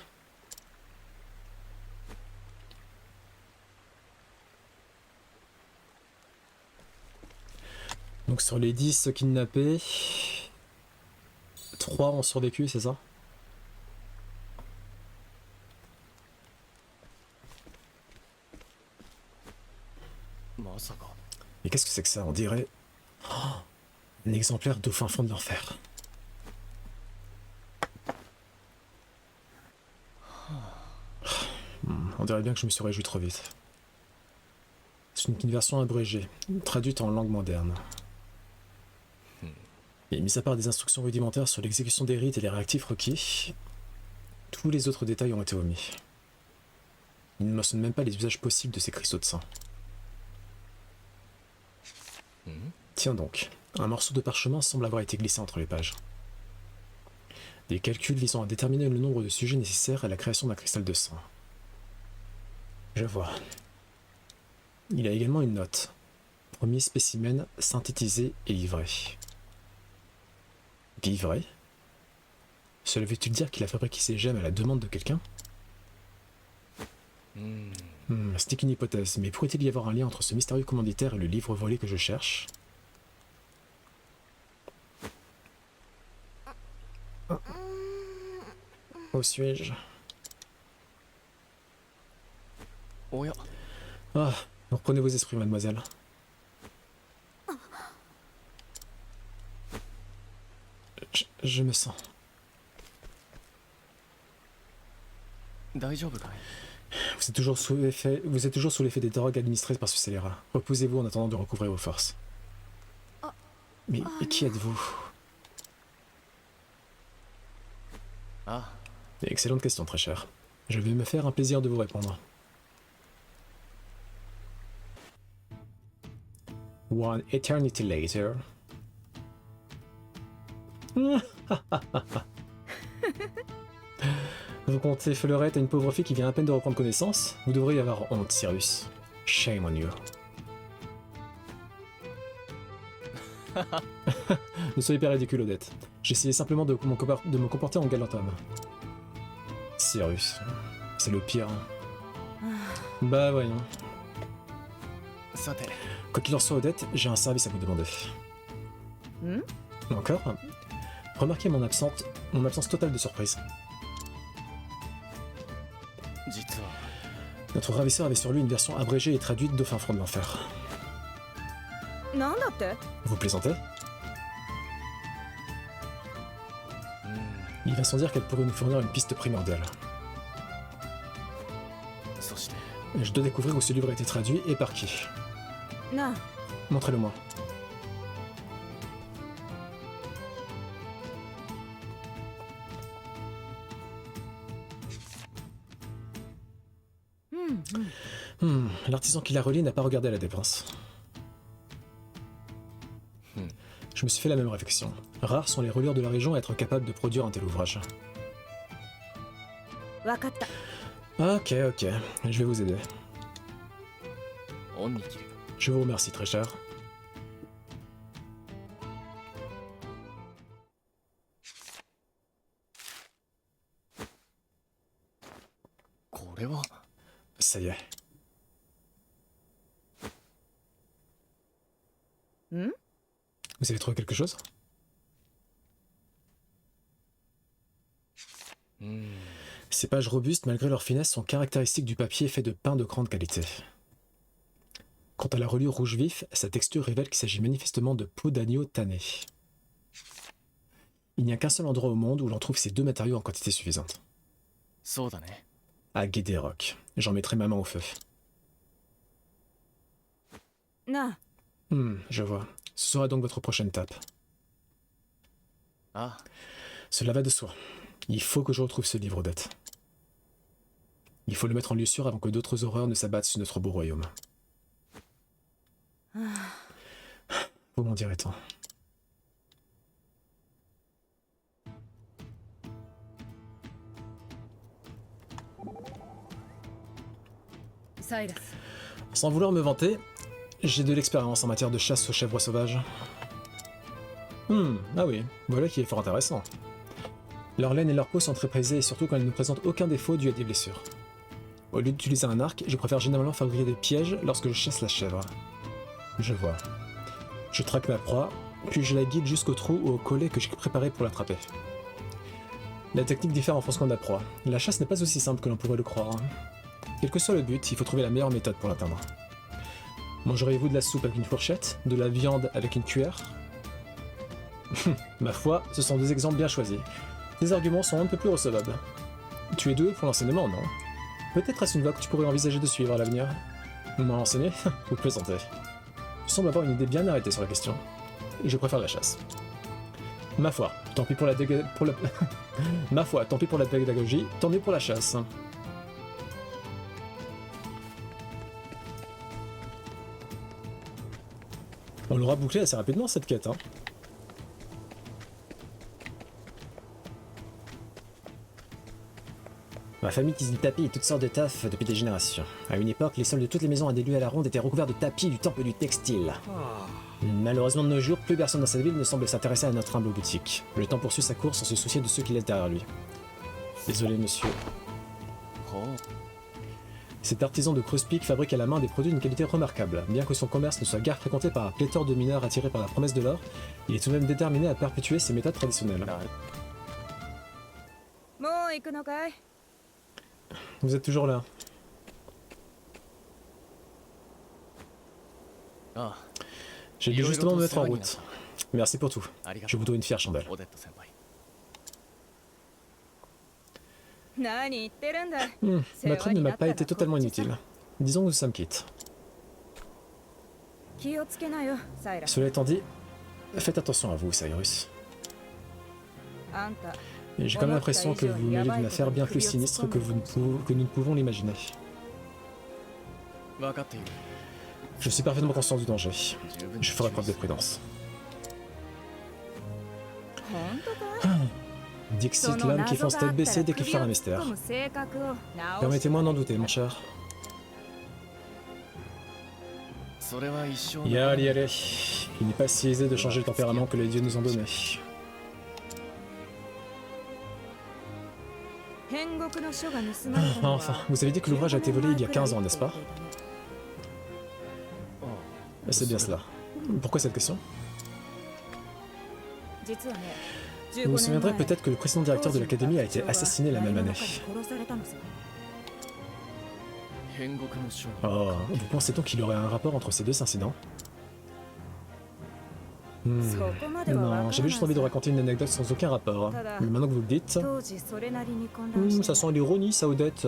Donc sur les 10 kidnappés, 3 ont survécu, c'est ça? Et qu'est-ce que c'est que ça? On dirait... Oh, un exemplaire d'au fin fond de l'enfer. On dirait bien que je me suis réjoui trop vite. C'est une version abrégée, traduite en langue moderne. Et mis à part des instructions rudimentaires sur l'exécution des rites et les réactifs requis, tous les autres détails ont été omis. Il ne mentionne même pas les usages possibles de ces cristaux de sang. Tiens donc, un morceau de parchemin semble avoir été glissé entre les pages. Des calculs visant à déterminer le nombre de sujets nécessaires à la création d'un cristal de sang. Je vois. Il y a également une note. Premier spécimen synthétisé et livré. Livré? Cela veut-il dire qu'il a fabriqué ces gemmes à la demande de quelqu'un? C'est qu'une hypothèse, mais pourrait-il y avoir un lien entre ce mystérieux commanditaire et le livre volé que je cherche? Où suis-je? Ah, reprenez vos esprits, mademoiselle. Je me sens. 大丈夫かい Vous êtes toujours sous l'effet des drogues administrées par ce scélérat. Reposez-vous en attendant de recouvrer vos forces. Mais qui êtes-vous? Ah, Excellente question, très cher. Je vais me faire un plaisir de vous répondre. One eternity later. Vous comptez Fleurette à une pauvre fille qui vient à peine de reprendre connaissance? Vous devriez avoir honte, Cyrus. Shame on you. Ne soyez pas ridicule, Odette. J'essayais simplement de me comporter en galant homme. Cyrus, c'est le pire. Bah voyons. さて Quoi qu'il en soit, Odette, j'ai un service à vous demander. Encore? Remarquez mon absence totale de surprise. 実は Notre ravisseur avait sur lui une version abrégée et traduite d'au fin fond de l'enfer. なんだって Vous plaisantez? Il va sans dire qu'elle pourrait nous fournir une piste primordiale. そして Je dois découvrir où ce livre a été traduit et par qui. なあ Montrez-le-moi. L'artisan qui l'a relié n'a pas regardé à la dépense. Je me suis fait la même réflexion. Rares sont les relieurs de la région à être capables de produire un tel ouvrage. わかった Ok, ok, je vais vous aider. 恩に着る Je vous remercie très cher. これは Ça y est. ん Vous avez trouvé quelque chose? Ces pages robustes, malgré leur finesse, sont caractéristiques du papier fait de pain de grande qualité. Quant à la reliure rouge vif, sa texture révèle qu'il s'agit manifestement de peau d'agneau tannée. Il n'y a qu'un seul endroit au monde où l'on trouve ces deux matériaux en quantité suffisante. そうだね À Guédéroc. J'en mettrai ma main au feu. なあ Je vois. Ce sera donc votre prochaine étape. あ Cela va de soi. Il faut que je retrouve ce livre d'Odette. Il faut le mettre en lieu sûr avant que d'autres horreurs ne s'abattent sur notre beau royaume. Vous m'en direz tant. サイラス Sans vouloir me vanter, j'ai de l'expérience en matière de chasse aux chèvres sauvages. Ah oui, voilà qui est fort intéressant. Leur laine et leur peau sont très prisées et surtout quand elles ne présentent aucun défaut dû à des blessures. Au lieu d'utiliser un arc, je préfère généralement fabriquer des pièges lorsque je chasse la chèvre. Je vois. Je traque ma proie, puis je la guide jusqu'au trou ou au collet que j'ai préparé pour l'attraper. La technique diffère en fonction de la proie. La chasse n'est pas aussi simple que l'on pourrait le croire. Quel que soit le but, il faut trouver la meilleure méthode pour l'atteindre. Mangerez-vous de la soupe avec une fourchette, de la viande avec une cuillère? Ma foi, ce sont des exemples bien choisis. Tes arguments sont un peu plus recevables. Tu es doué pour l'enseignement, non? Peut-être est-ce une voie que tu pourrais envisager de suivre à l'avenir. M'en enseigner? Vous plaisantez. Tu sembles avoir une idée bien arrêtée sur la question. Je préfère la chasse. Ma foi, tant pis pour la Ma foi, tant pis pour la pédagogie, tant mieux pour la chasse. On l'aura bouclé assez rapidement cette quête, hein. Ma famille tisse du tapis et toutes sortes de taf depuis des générations. À une époque, les sols de toutes les maisons adélues à la ronde étaient recouverts de tapis du temple du textile. Malheureusement de nos jours, plus personne dans cette ville ne semble s'intéresser à notre humble boutique. Le temps poursuit sa course sans se soucier de ceux qui laissent derrière lui. Désolé monsieur. ほう Cet artisan de Creuse-Pique fabrique à la main des produits d'une qualité remarquable. Bien que son commerce ne soit guère fréquenté par un pléthore de mineurs attirés par la promesse de l'or, il est tout de même déterminé à perpétuer ses méthodes traditionnelles. もう行くのかい Vous êtes toujours là. あ J'ai dû justement me mettre en route. Merci pour tout. あありが Je と vous う dois une fière chandelle. オデット先輩 何言ってるんだ Ma trêve ne m'a pas été totalement inutile. Disons que nous sommes quittes. 気をつけなよサイラス Cela étant dit, faites attention à vous, Cyrus. あんた Et j'ai comme l'impression que vous vous mêlez d'une affaire bien plus sinistre que nous ne pouvons l'imaginer. 分かっている Je suis parfaitement conscient du danger. 十分 Je ferai preuve de prudence. 本当か Dixit, l'homme qui fonce tête baissée dès qu'il fait un mystère. Permettez-moi d'en douter, mon cher. それは一生の Yali, allez. Il n'est pas si aisé de changer le tempérament que les dieux nous ont donné. Enfin, vous avez dit que l'ouvrage a été volé il y a 15 ans, n'est-ce pas? C'est bien cela. Pourquoi cette question? Vous vous souviendrez peut-être que le précédent directeur de l'académie a été assassiné la même année. 変国の書 Oh, vous pensez donc qu'il y aurait un rapport entre ces deux incidents? Non, j'avais juste envie de raconter une anecdote sans aucun rapport. Mais maintenant que vous le dites... ça sent l'ironie, ça, Odette.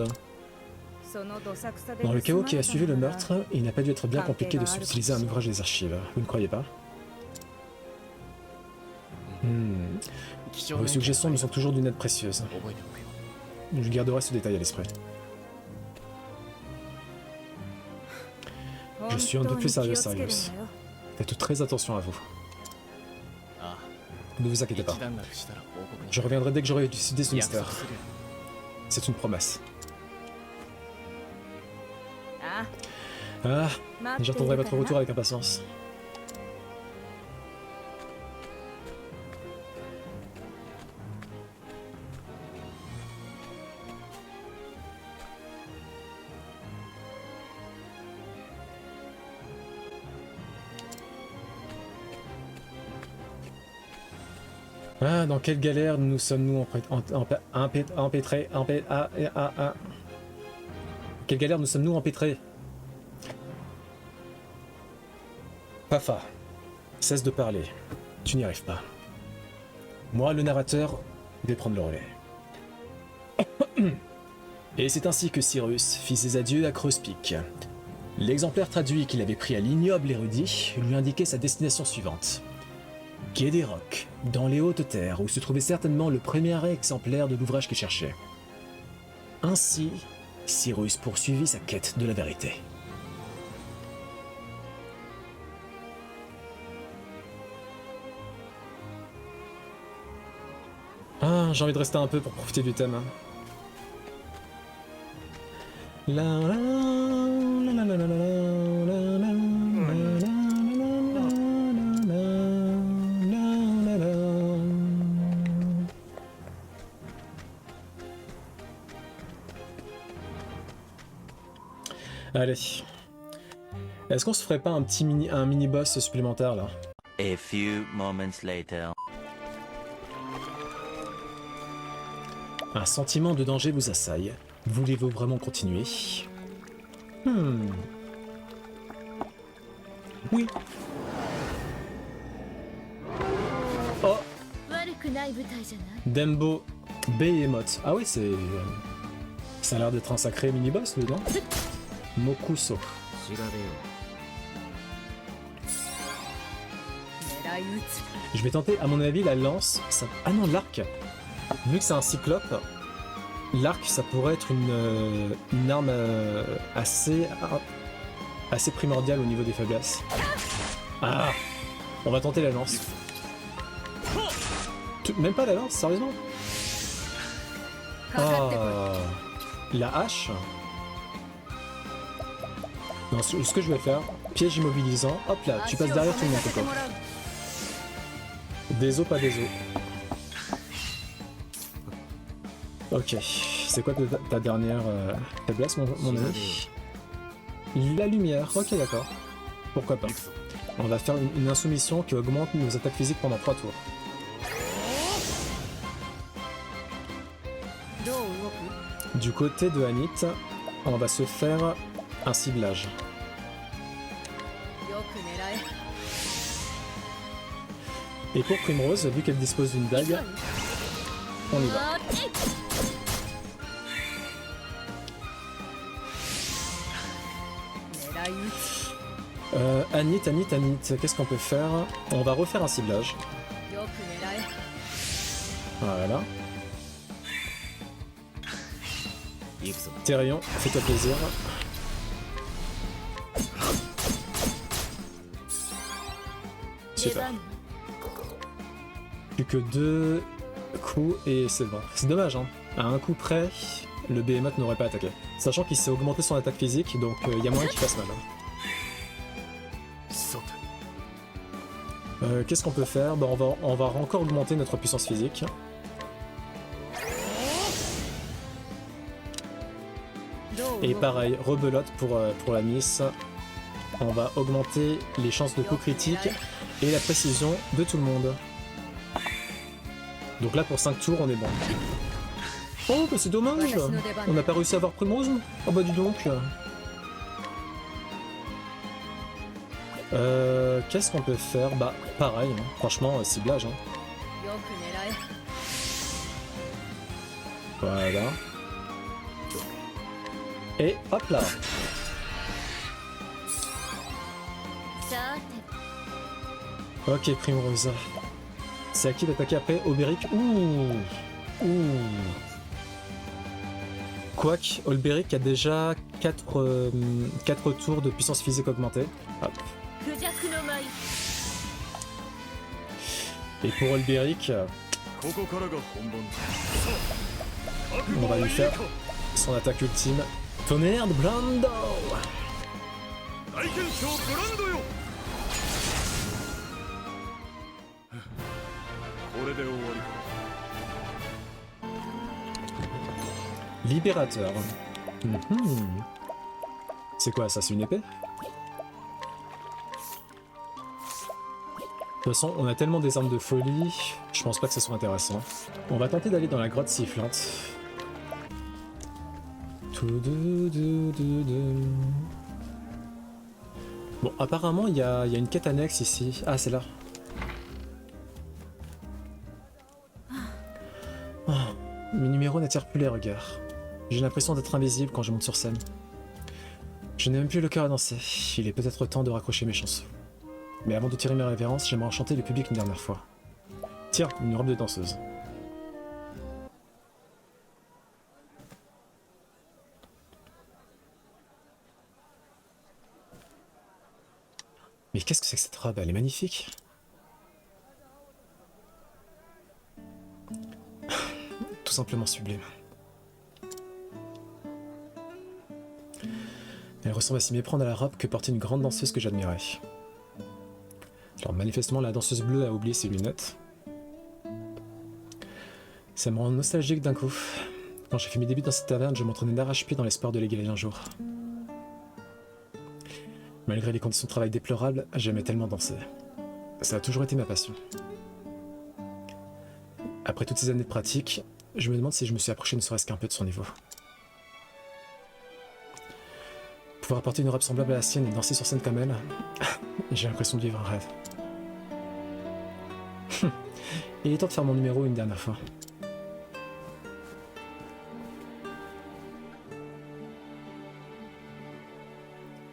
Dans le chaos qui a suivi le meurtre, il n'a pas dû être bien compliqué de subtiliser un ouvrage des archives, vous ne croyez pas? Vos suggestions me sont toujours d'une aide précieuse. 覚えておくよ Je garderai ce détail à l'esprit. Je suis un peu plus sérieux, Sirius. Faites très attention à vous. あ Ne vous あ inquiétez pas. 一段落したら報告に Je reviendrai dès que j'aurai décidé ce 約 mystère. 束する C'est une promesse. あ Ah, 待ってい j'attendrai る votre から retour な avec impatience. Ah, dans quelle galère nous sommes-nous empêtrés? Quelle galère nous sommes-nous empêtrés? Pafa, cesse de parler. Tu n'y arrives pas. Moi, le narrateur, vais prendre le relais. Et c'est ainsi que Cyrus fit ses adieux à Crosspeak. L'exemplaire traduit qu'il avait pris à l'ignoble érudit lui indiquait sa destination suivante. Quai des Rocs, dans les hautes terres, où se trouvait certainement le premier exemplaire de l'ouvrage qu'il cherchait. Ainsi, Cyrus poursuivit sa quête de la vérité. Ah, j'ai envie de rester un peu pour profiter du thème. La la la la la la la la la Allez. Est-ce qu'on se ferait pas un mini boss supplémentaire là? A few moments later. Un sentiment de danger vous assaille. Voulez-vous vraiment continuer? Oui. Oh, 悪くない舞台じゃない Dembo Behemoth. Ah oui, c'est... Ça a l'air d'être un sacré mini-boss, dedans. Mokuso. 調べよ 狙い撃つ Je vais tenter, à mon avis, la lance... Ça... Ah non, l'arc. Vu que c'est un cyclope, l'arc, ça pourrait être une arme assez primordiale au niveau des faiblesses. Ah, on va tenter la lance. Même pas la lance, sérieusement? かかってこ Ah, la hache. Non, ce que je vais faire, piège immobilisant. Hop là, い tu passes derrière tout le monde, 足を Coco. 止めさせてもらう Des os, pas des os. Ok, c'est quoi ta dernière faiblesse, mon ami? La lumière, ok d'accord. Pourquoi pas. On va faire une insoumission qui augmente nos attaques physiques pendant 3 tours. どう動く Du côté de Anit, on va se faire un ciblage. よく狙え Et pour Primrose, vu qu'elle dispose d'une dague, on y va. あっち 狙い撃つ Anit, qu'est-ce qu'on peut faire? On va refaire un ciblage. よく狙え Voilà. 行くぞ Thérion, fais-toi plaisir. Super. 出番 Plus que 2 coups et c'est bon. C'est dommage, hein. À un coup près, le Behemoth n'aurait pas attaqué. Sachant qu'il s'est augmenté son attaque physique, donc il y a moyen qu'il fasse mal. Hein. そうか Qu'est-ce qu'on peut faire? Bah, on va encore augmenter notre puissance physique. Et pareil, rebelote pour la miss. On va augmenter les chances de coup critique et la précision de tout le monde. Donc là pour 5 tours on est bon. Oh bah c'est dommage. On n'a pas réussi à avoir Primrose. Oh bah dis donc. Qu'est-ce qu'on peut faire? Bah pareil, hein. Franchement ciblage. Hein. よく狙え Voilà. Et hop là. さて Ok Primrose. C'est à qui d'attaquer après? Auberic. Ouh. Ouh. Quoique, Olberic a déjà 4 tours de puissance physique augmentée. Hop. クジャクの舞 Et pour Olberic, ここからが本番だ。 on va lui faire son attaque ultime. Tonnerre de Brando! 大剣将ブランドよ。これで終わりか。 Libérateur. Mhm. C'est quoi ça? C'est une épée? De toute façon, on a tellement des armes de folie, je pense pas que ça soit intéressant. On va tenter d'aller dans la grotte sifflante. Bon, apparemment, il y a une quête annexe ici. Ah, c'est là. Oh, mes numéros n'attirent plus les regards. J'ai l'impression d'être invisible quand je monte sur scène. Je n'ai même plus le cœur à danser. Il est peut-être temps de raccrocher mes chansons. Mais avant de tirer mes révérences, j'aimerais enchanter le public une dernière fois. Tiens, une robe de danseuse. Mais qu'est-ce que c'est que cette robe? Elle est magnifique. Tout simplement sublime. Elle ressemble à s'y méprendre à la robe que portait une grande danseuse que j'admirais. Alors manifestement la danseuse bleue a oublié ses lunettes. Ça me rend nostalgique d'un coup. Quand j'ai fait mes débuts dans cette taverne, je m'entraînais d'arrache-pied dans l'espoir de l'égaler un jour. Malgré les conditions de travail déplorables, j'aimais tellement danser. Ça a toujours été ma passion. Après toutes ces années de pratique, je me demande si je me suis approché ne serait-ce qu'un peu de son niveau. Pouvoir porter une robe semblable à la sienne et danser sur scène comme elle, j'ai l'impression de vivre un rêve. Il est temps de faire mon numéro une dernière fois.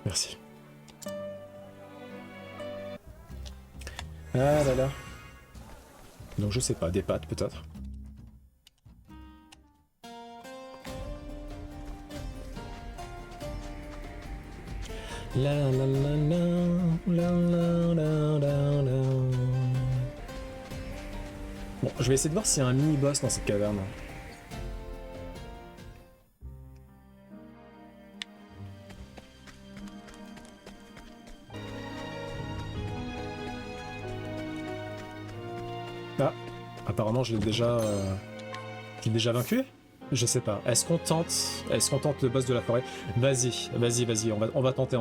Merci. Ah là là. Donc je sais pas, des pâtes peut-être. La la la la la la la la. Bon, je vais essayer de voir s'il y a un mini-boss dans cette caverne. Ah, apparemment je l'ai déjà vaincu. Je sais pas. Est-ce qu'on tente le boss de la forêt? Vas-y, on va tenter.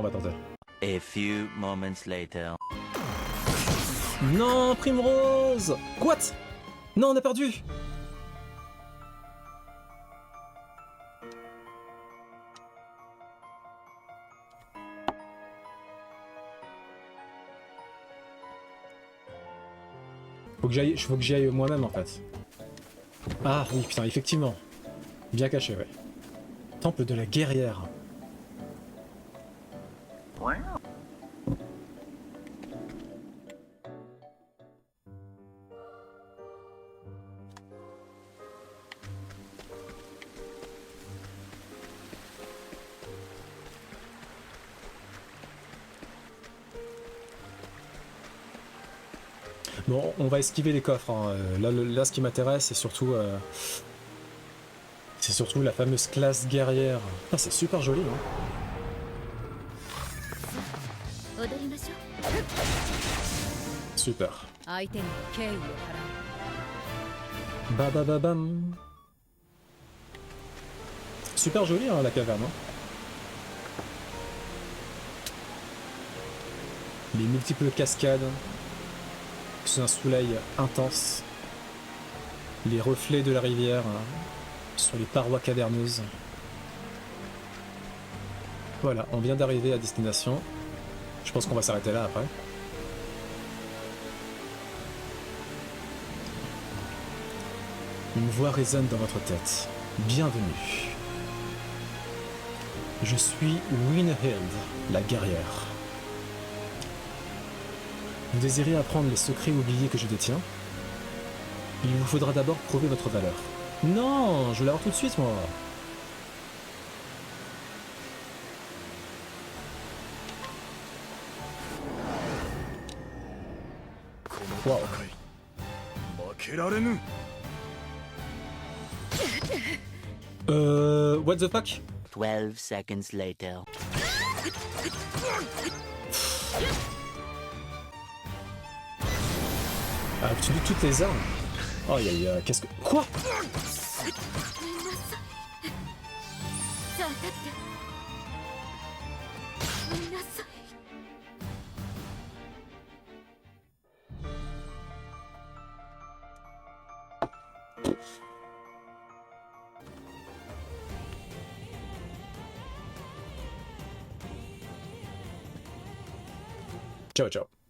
A few moments later. Non, Primrose! What? Non, on a perdu! Faut que j'y aille moi-même en fait. Ah oui, putain, effectivement. Bien caché, ouais. Temple de la guerrière. Bon, on va esquiver les coffres. Hein. Là, ce qui m'intéresse, c'est surtout la fameuse classe guerrière. Ah, c'est super joli, hein. 踊りましょ Super. う相手に敬意を払 Babababam. Super joli, hein, la caverne. Hein. Les multiples cascades sous un soleil intense. Les reflets de la rivière sur les parois caverneuses. Voilà, on vient d'arriver à destination. Je pense qu'on va s'arrêter là après. Une voix résonne dans votre tête. Bienvenue. Je suis Winhild, la guerrière. Vous désirez apprendre les secrets oubliés que je détiens? Il vous faudra d'abord prouver votre valeur. Non, je veux l'avoir tout de suite, moi. Wow. 負けられぬ。 What the fuck? 12 seconds later. Ah, tu lis toutes les armes. Oh, qu'est-ce que... Quoi? ごめんなさいさあ立ってごめんなさい Ciao, ciao.